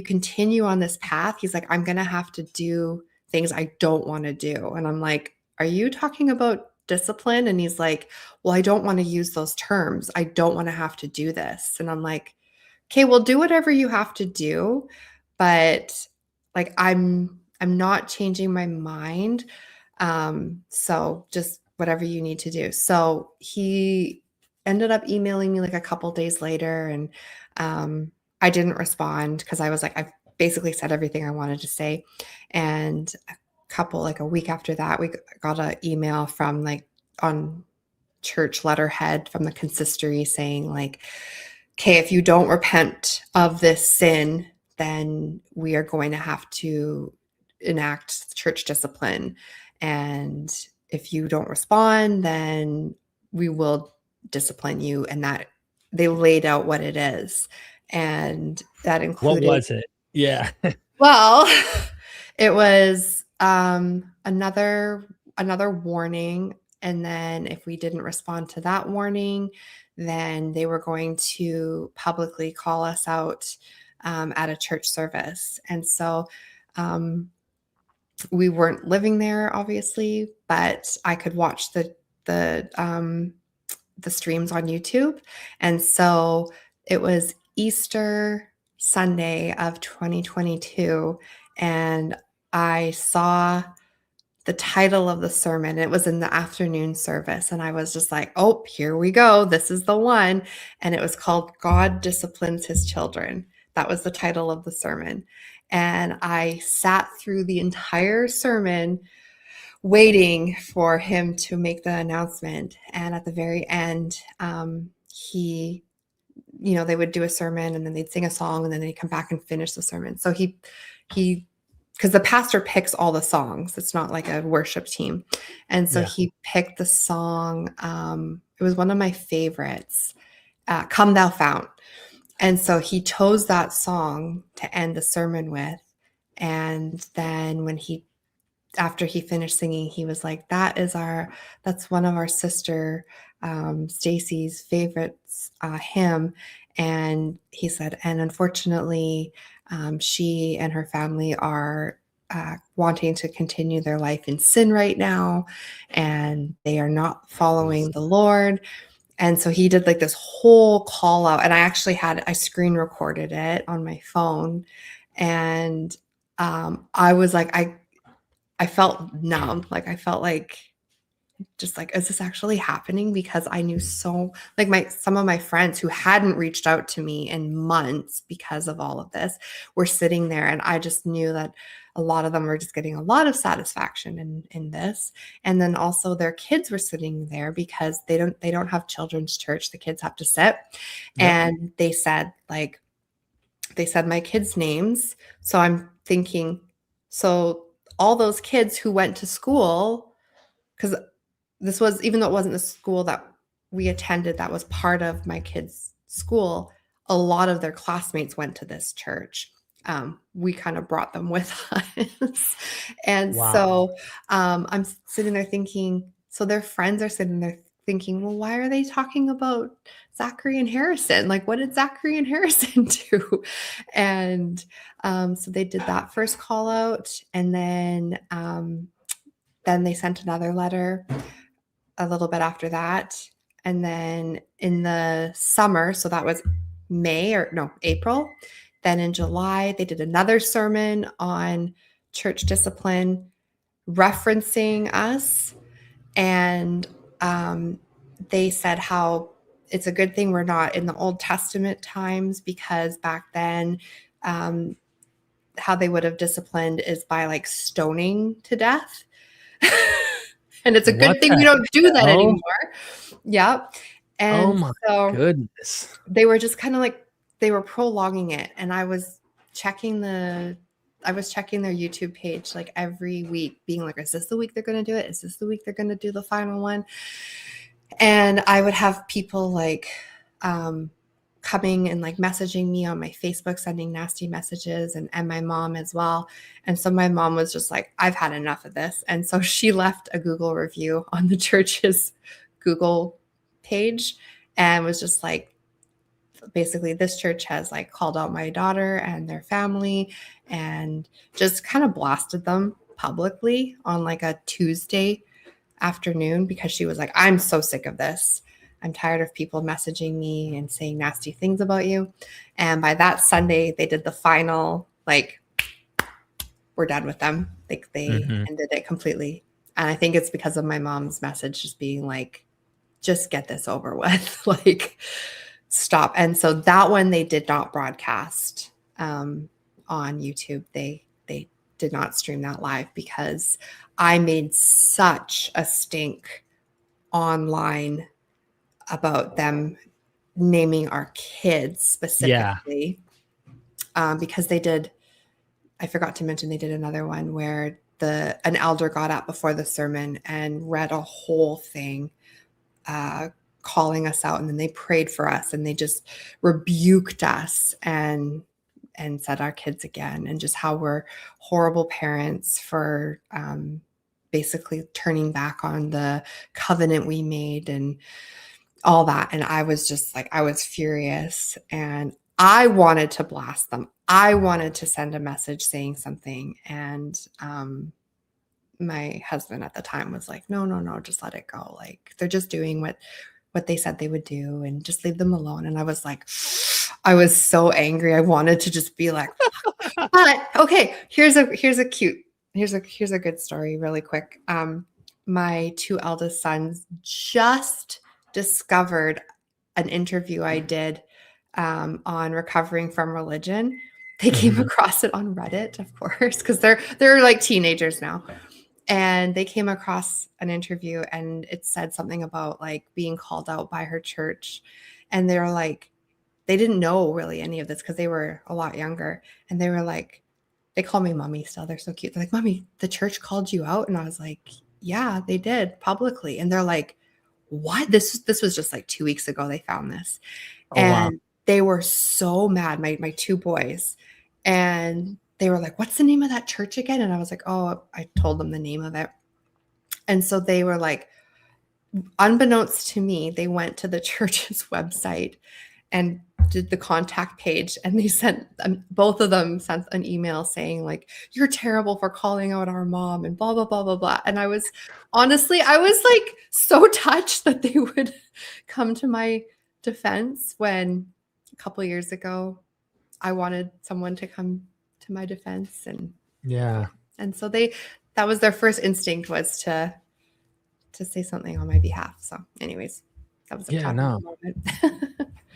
continue on this path, he's like, I'm going to have to do things I don't want to do. And I'm like, are you talking about discipline? And he's like, well, I don't want to use those terms. I don't want to have to do this. And I'm like, okay, well, do whatever you have to do. But like, I'm not changing my mind. So just whatever you need to do. So he ended up emailing me like a couple days later, and I didn't respond because I was like, I've basically said everything I wanted to say. And a week after that, we got an email from like on church letterhead from the consistory saying like, okay, if you don't repent of this sin, then we are going to have to enact church discipline. And if you don't respond, then we will discipline you. And that they laid out what it is. And that included— What was it? Yeah. Well, it was another warning. And then if we didn't respond to that warning, then they were going to publicly call us out at a church service. And so we weren't living there, obviously, but I could watch the streams on YouTube. And so it was Easter Sunday of 2022, and I saw the title of the sermon. It was in the afternoon service, and I was just like, oh, here we go. This is the one. And it was called God Disciplines His Children. That was the title of the sermon. And I sat through the entire sermon waiting for him to make the announcement. And at the very end, he, they would do a sermon and then they'd sing a song and then they'd come back and finish the sermon. So he, because the pastor picks all the songs. It's not like a worship team. And so he picked the song. It was one of my favorites, Come Thou Fount. And so he chose that song to end the sermon with. And then after he finished singing, he was like, that's one of our sister, Stacie's favorites, hymn. And he said, and unfortunately, she and her family are wanting to continue their life in sin right now, and they are not following the Lord. And so he did like this whole call out, and I screen recorded it on my phone. And I was like, I felt numb. Like I felt like, just like, is this actually happening? Because I knew some of my friends who hadn't reached out to me in months because of all of this were sitting there. And I just knew that a lot of them were just getting a lot of satisfaction in this. And then also their kids were sitting there because they don't have children's church. The kids have to sit. Yep. And they said my kids' names. So I'm thinking, so all those kids who went to school, because this was, even though it wasn't the school that we attended, that was part of my kids' school, a lot of their classmates went to this church. We kind of brought them with us. And so I'm sitting there thinking, so their friends are sitting there thinking, well, why are they talking about Zachary and Harrison? Like, what did Zachary and Harrison do? And so they did that first call out. And then they sent another letter a little bit after that. And then in the summer, so that was April. Then in July, they did another sermon on church discipline, referencing us. And they said how it's a good thing we're not in the Old Testament times, because back then, how they would have disciplined is by like stoning to death. And it's a good thing we don't do that anymore. Yep. And goodness. They were just kind of like, they were prolonging it. And I was checking the was checking their YouTube page like every week, being like, is this the week they're going to do it? Is this the week they're going to do the final one? And I would have people like coming and like messaging me on my Facebook, sending nasty messages, and my mom as well. And so my mom was just like, I've had enough of this. And so she left a Google review on the church's Google page and was just like, basically, this church has like called out my daughter and their family and just kind of blasted them publicly on like a Tuesday afternoon, because she was like, I'm so sick of this. I'm tired of people messaging me and saying nasty things about you. And by that Sunday, they did the final, like, we're done with them. Like they ended it completely. And I think it's because of my mom's message just being like, just get this over with, like, stop. And so that one they did not broadcast on YouTube. They did not stream that live because I made such a stink online about them naming our kids specifically. Because they did, I forgot to mention, they did another one where an elder got up before the sermon and read a whole thing calling us out, and then they prayed for us and they just rebuked us and said our kids again, and just how we're horrible parents for basically turning back on the covenant we made and all that. And I was just like, I was furious and I wanted to blast them. I wanted to send a message saying something. And my husband at the time was like, no, just let it go. Like, they're just doing what they said they would do, and just leave them alone. And I was like, I was so angry. I wanted to just be like, but okay, here's a good story really quick. My two eldest sons just discovered an interview I did on recovering from religion. They came across it on Reddit, of course, because they're like teenagers now. And they came across an interview and it said something about like being called out by her church. And they were like, they didn't know really any of this because they were a lot younger. And they were like, they call me mommy still. They're so cute. They're like, Mommy, the church called you out? And I was like, yeah, they did publicly. And they're like, what? This was just like 2 weeks ago they found this. And they were so mad, my two boys. And they were like, what's the name of that church again? And I was like, oh, I told them the name of it. And so they were like, unbeknownst to me, they went to the church's website and did the contact page. And they sent, both of them sent an email saying like, you're terrible for calling out our mom and blah, blah, blah, blah, blah. And I was like so touched that they would come to my defense when a couple of years ago, I wanted someone to come to my defense. And so that was their first instinct, was to say something on my behalf. So anyways, that was a moment.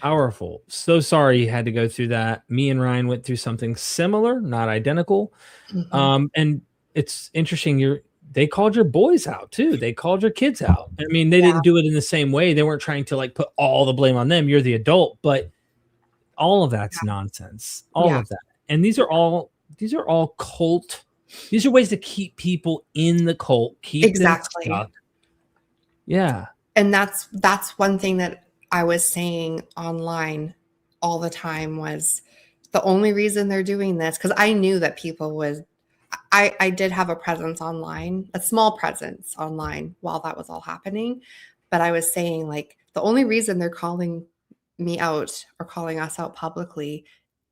Powerful. So sorry you had to go through that. Me and Ryan went through something similar, not identical. And it's interesting. They called your boys out too. They called your kids out. I mean, they didn't do it in the same way. They weren't trying to like put all the blame on them. You're the adult, but all of that's nonsense. All of that. And these are all cult. These are ways to keep people in the cult. Keep them stuck. Yeah. And that's one thing that I was saying online all the time, was the only reason they're doing this, because I knew that people I did have a presence online, a small presence online while that was all happening. But I was saying like, the only reason they're calling me out or calling us out publicly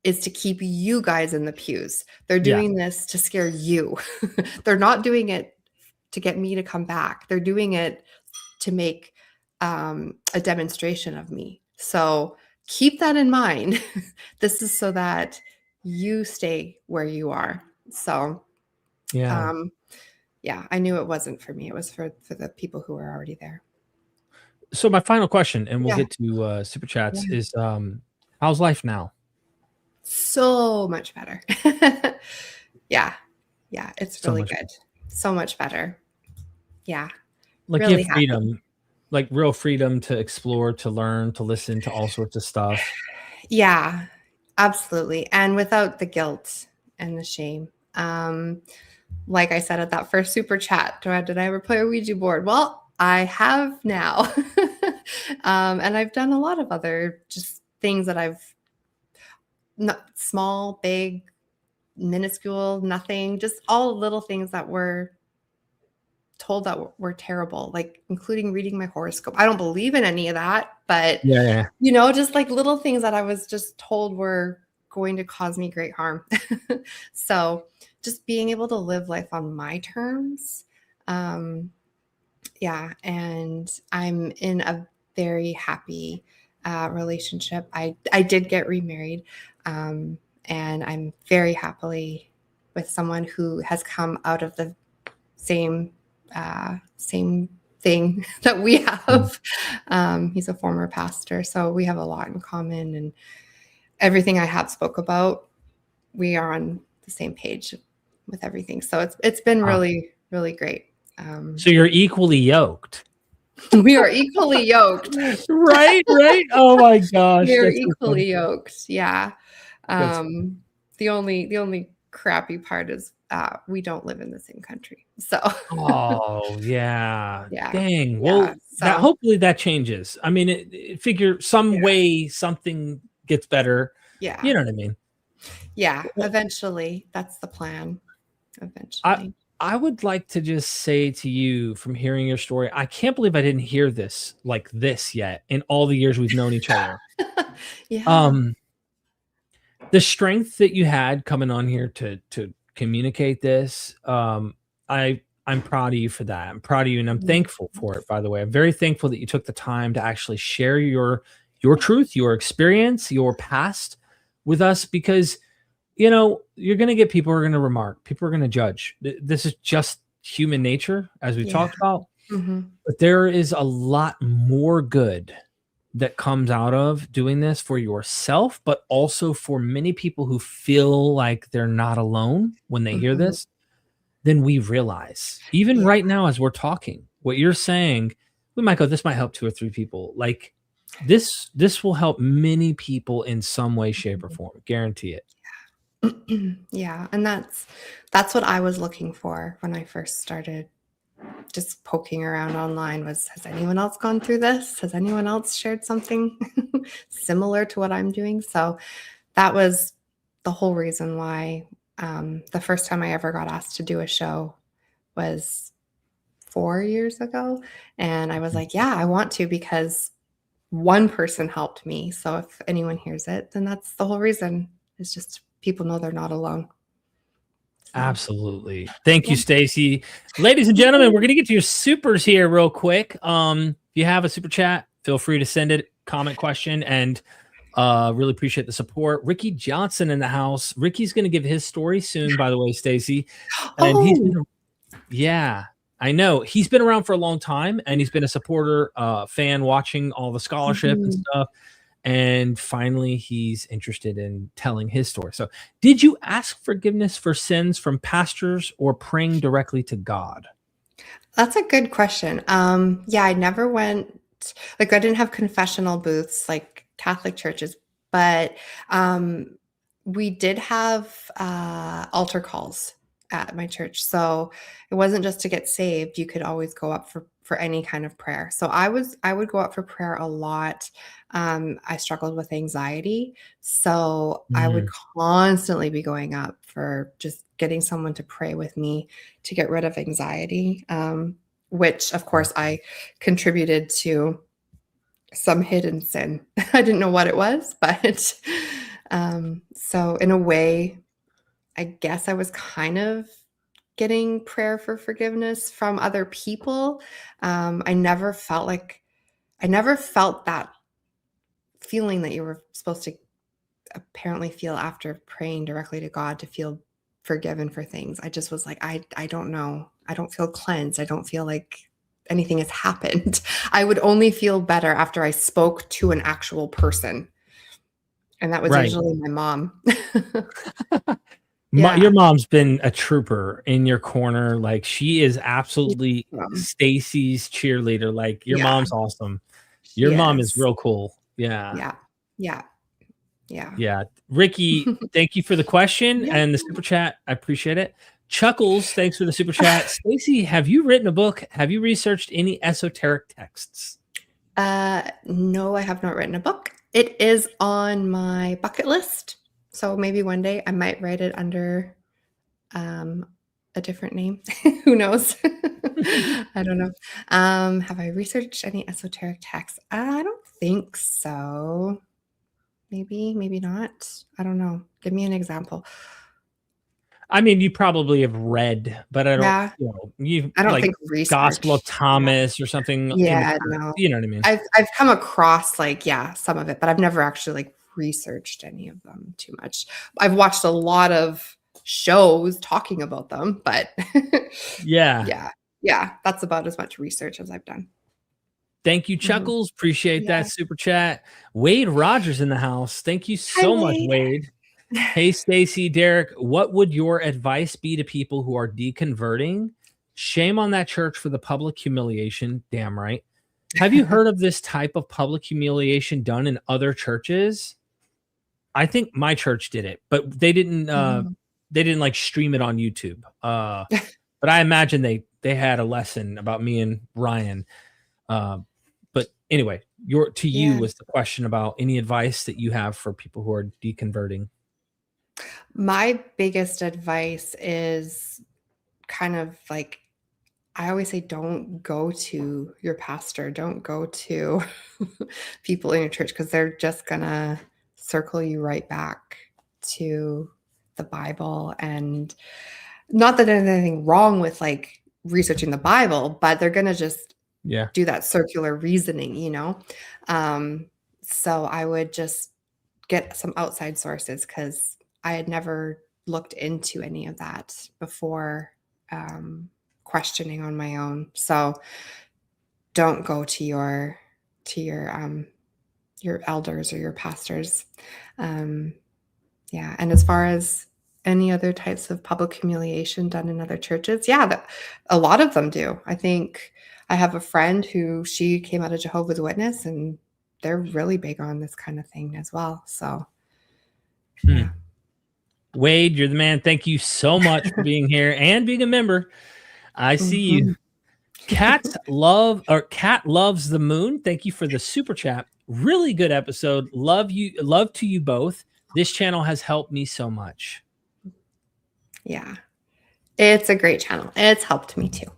is to keep you guys in the pews. They're doing this to scare you. They're not doing it to get me to come back. They're doing it to make a demonstration of me. So keep that in mind. This is so that you stay where you are. So I knew it wasn't for me. It was for the people who were already there. So my final question, and we'll get to super chats, is how's life now? So much better. It's really good. So much better. Yeah. Like really you have freedom, like real freedom to explore, to learn, to listen to all sorts of stuff. Yeah, absolutely. And without the guilt and the shame. Like I said at that first super chat, did I ever play a Ouija board? Well, I have now. And I've done a lot of other just things that I've not small, big, minuscule, nothing, just all little things that were told that were terrible, like including reading my horoscope. I don't believe in any of that, but just like little things that I was just told were going to cause me great harm. So just being able to live life on my terms. And I'm in a very happy relationship. I did get remarried, and I'm very happily with someone who has come out of the same thing that we have. He's a former pastor, so we have a lot in common, and everything I have spoke about, we are on the same page with everything. So it's been really, really great. So you're equally yoked. We are equally yoked. Right. Oh my gosh. We are equally yoked. Yeah. The only crappy part is we don't live in the same country. So oh yeah. Yeah. Dang. Well, hopefully that changes. I mean, figure some way something gets better. Yeah. You know what I mean? Yeah. Eventually. That's the plan. Eventually. I would like to just say to you, from hearing your story, I can't believe I didn't hear this like this yet in all the years we've known each other. The strength that you had coming on here to communicate this, I'm proud of you for that. I'm proud of you, and I'm thankful for it, by the way. I'm very thankful that you took the time to actually share your truth, your experience, your past with us, because you're going to get people who are going to remark, people are going to judge. This is just human nature, as we talked about. But there is a lot more good that comes out of doing this for yourself, but also for many people who feel like they're not alone when they hear this, than we realize. Even right now, as we're talking, what you're saying, we might go, this might help 2 or 3 people. Like this will help many people in some way, shape, or form. Guarantee it. Yeah. And that's what I was looking for when I first started just poking around online, was, has anyone else gone through this? Has anyone else shared something similar to what I'm doing? So that was the whole reason why the first time I ever got asked to do a show was 4 years ago. And I was like, yeah, I want to, because one person helped me. So if anyone hears it, then that's the whole reason. It's just people know they're not alone. So. Absolutely. Thank you, Stacie. Ladies and gentlemen, we're going to get to your supers here real quick. If you have a super chat, feel free to send it, comment, question, and really appreciate the support. Ricky Johnson in the house. Ricky's going to give his story soon, by the way, Stacie. And I know. He's been around for a long time, and he's been a supporter, fan, watching all the scholarship and stuff. And finally, he's interested in telling his story. So did you ask forgiveness for sins from pastors or praying directly to God? That's a good question. I never went, I didn't have confessional booths like Catholic churches, but we did have altar calls at my church. So it wasn't just to get saved. You could always go up for any kind of prayer. So I would go up for prayer a lot. I struggled with anxiety. So I would constantly be going up for just getting someone to pray with me to get rid of anxiety, which of course I contributed to some hidden sin. I didn't know what it was, but so in a way, I guess I was kind of getting prayer for forgiveness from other people. I never felt that feeling that you were supposed to apparently feel after praying directly to God to feel forgiven for things. I just was like, I don't know. I don't feel cleansed. I don't feel like anything has happened. I would only feel better after I spoke to an actual person. And that was usually my mom. Your mom's been a trooper in your corner. Like, she is absolutely Stacie's cheerleader. Like, your mom's awesome. Your mom is real cool. Yeah. Yeah. Yeah. Ricky, thank you for the question and the super chat. I appreciate it. Chuckles, thanks for the super chat. Stacie, have you written a book? Have you researched any esoteric texts? No, I have not written a book. It is on my bucket list. So maybe one day I might write it under a different name. Who knows? I don't know. Have I researched any esoteric texts? I don't think so. Maybe not. I don't know. Give me an example. I mean, you probably have read, but I don't. I don't think research. Gospel of Thomas or something. Yeah, no. You know what I mean. I've come across some of it, but I've never actually researched any of them too much. I've watched a lot of shows talking about them, but yeah, that's about as much research as I've done. Thank you, Chuckles. Appreciate that super chat. Wade Rogers in the house. Thank you so much, Wade. Hey, Stacie, Derek, what would your advice be to people who are deconverting? Shame on that church for the public humiliation. Damn right. Have you heard of this type of public humiliation done in other churches? I think my church did it, but they didn't. They didn't stream it on YouTube. But I imagine they had a lesson about me and Ryan. But anyway, you was the question about any advice that you have for people who are deconverting. My biggest advice is kind of I always say, don't go to your pastor, don't go to people in your church, because they're just gonna circle you right back to the Bible. And not that there's anything wrong with researching the Bible, but they're gonna just do that circular reasoning, so I would just get some outside sources, because I had never looked into any of that before questioning on my own. So don't go to your elders or your pastors. And as far as any other types of public humiliation done in other churches, a lot of them do. I think I have a friend who she came out of Jehovah's Witness, and they're really big on this kind of thing as well. So Wade, you're the man. Thank you so much for being here and being a member. I see you. Cat loves the moon. Thank you for the super chat. Really good episode. Love to you both. This channel has helped me so much. Yeah, it's a great channel. It's helped me too.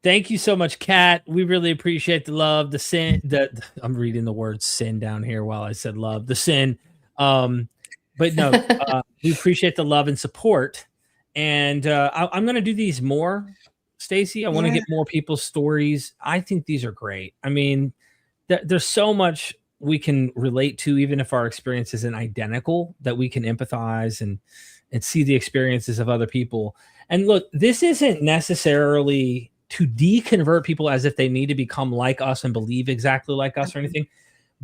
Thank you so much, Kat. We really appreciate the love, the sin. I'm reading the word sin down here while I said love, the sin. But no, we appreciate the love and support. And I'm going to do these more, Stacie. I want to get more people's stories. I think these are great. I mean, there's so much we can relate to, even if our experience isn't identical, that we can empathize and see the experiences of other people. And look, this isn't necessarily to deconvert people as if they need to become like us and believe exactly like us or anything.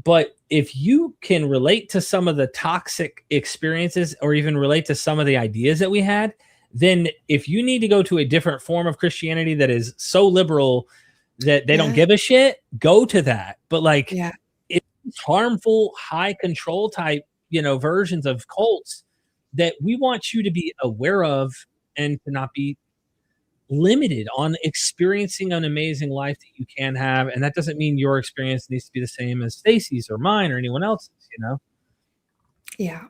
But if you can relate to some of the toxic experiences, or even relate to some of the ideas that we had, then if you need to go to a different form of Christianity that is so liberal that they don't give a shit, go to that. But it's harmful, high control type, versions of cults that we want you to be aware of and to not be limited on experiencing an amazing life that you can have. And that doesn't mean your experience needs to be the same as Stacie's or mine or anyone else's, Yeah.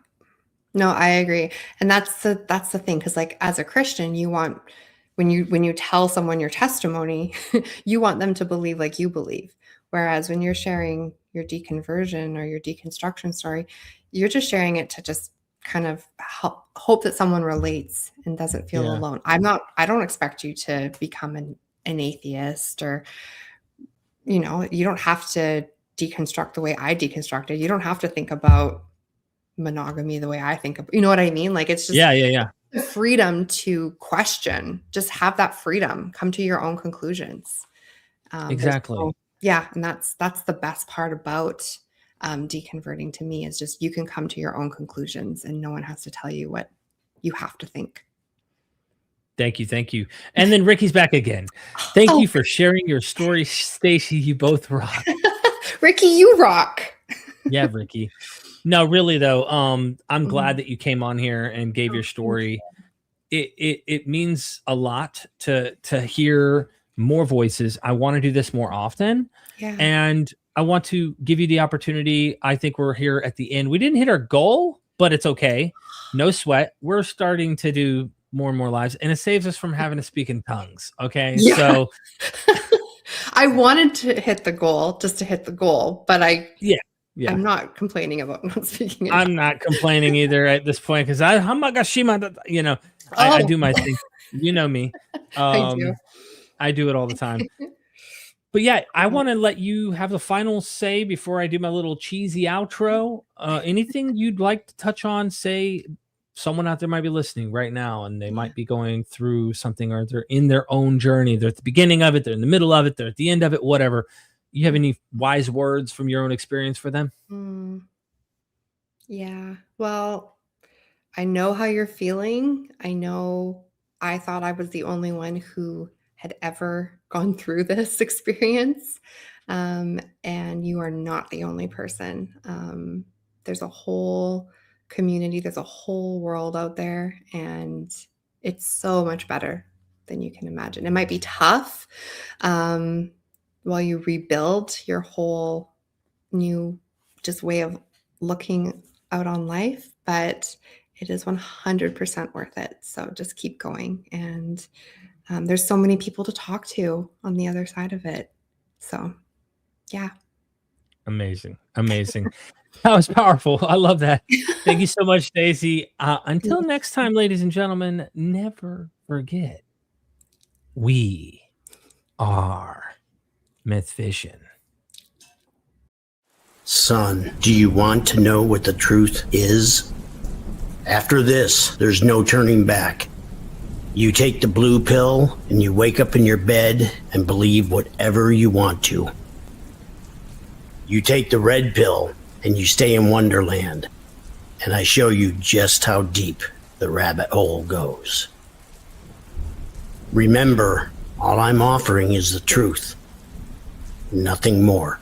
No, I agree. And that's the thing. Cause as a Christian, you want, when you tell someone your testimony, you want them to believe like you believe. Whereas when you're sharing your deconversion or your deconstruction story, you're just sharing it to just kind of hope that someone relates and doesn't feel alone. I don't expect you to become an atheist, or, you don't have to deconstruct the way I deconstructed. You don't have to think about monogamy the way I think of, you know what I mean? It's just freedom to question. Just have that freedom. Come to your own conclusions. Exactly. And that's the best part about deconverting to me, is just you can come to your own conclusions and no one has to tell you what you have to think. Thank you. And then Ricky's back again. Thank you for sharing your story, Stacie. You both rock. Ricky, you rock. Yeah, Ricky. No, really though, I'm glad that you came on here and gave your story. It means a lot to hear more voices. I want to do this more often. Yeah. And I want to give you the opportunity. I think we're here at the end. We didn't hit our goal, but it's okay. No sweat. We're starting to do more and more lives, and it saves us from having to speak in tongues. Okay. Yeah. So I wanted to hit the goal just to hit the goal, but yeah. I'm not complaining about not speaking. I'm not complaining either at this point, because I do my thing. You know me. I do it all the time. But yeah, I want to let you have the final say before I do my little cheesy outro. Anything you'd like to touch on? Say someone out there might be listening right now, and they might be going through something, or they're in their own journey. They're at the beginning of it. They're in the middle of it. They're at the end of it, whatever. You have any wise words from your own experience for them? Yeah. Well, I know how you're feeling. I know I thought I was the only one who had ever gone through this experience. And you are not the only person. There's a whole community, there's a whole world out there, and it's so much better than you can imagine. It might be tough while you rebuild your whole new just way of looking out on life, but it is 100% worth it. So just keep going. And there's so many people to talk to on the other side of it. So yeah. Amazing. That was powerful. I love that. Thank you so much, Stacie. Until next time, ladies and gentlemen, never forget, we are Myth Vision. Son, do you want to know what the truth is? After this, there's no turning back. You take the blue pill and you wake up in your bed and believe whatever you want to. You take the red pill and you stay in Wonderland, and I show you just how deep the rabbit hole goes. Remember, all I'm offering is the truth, nothing more.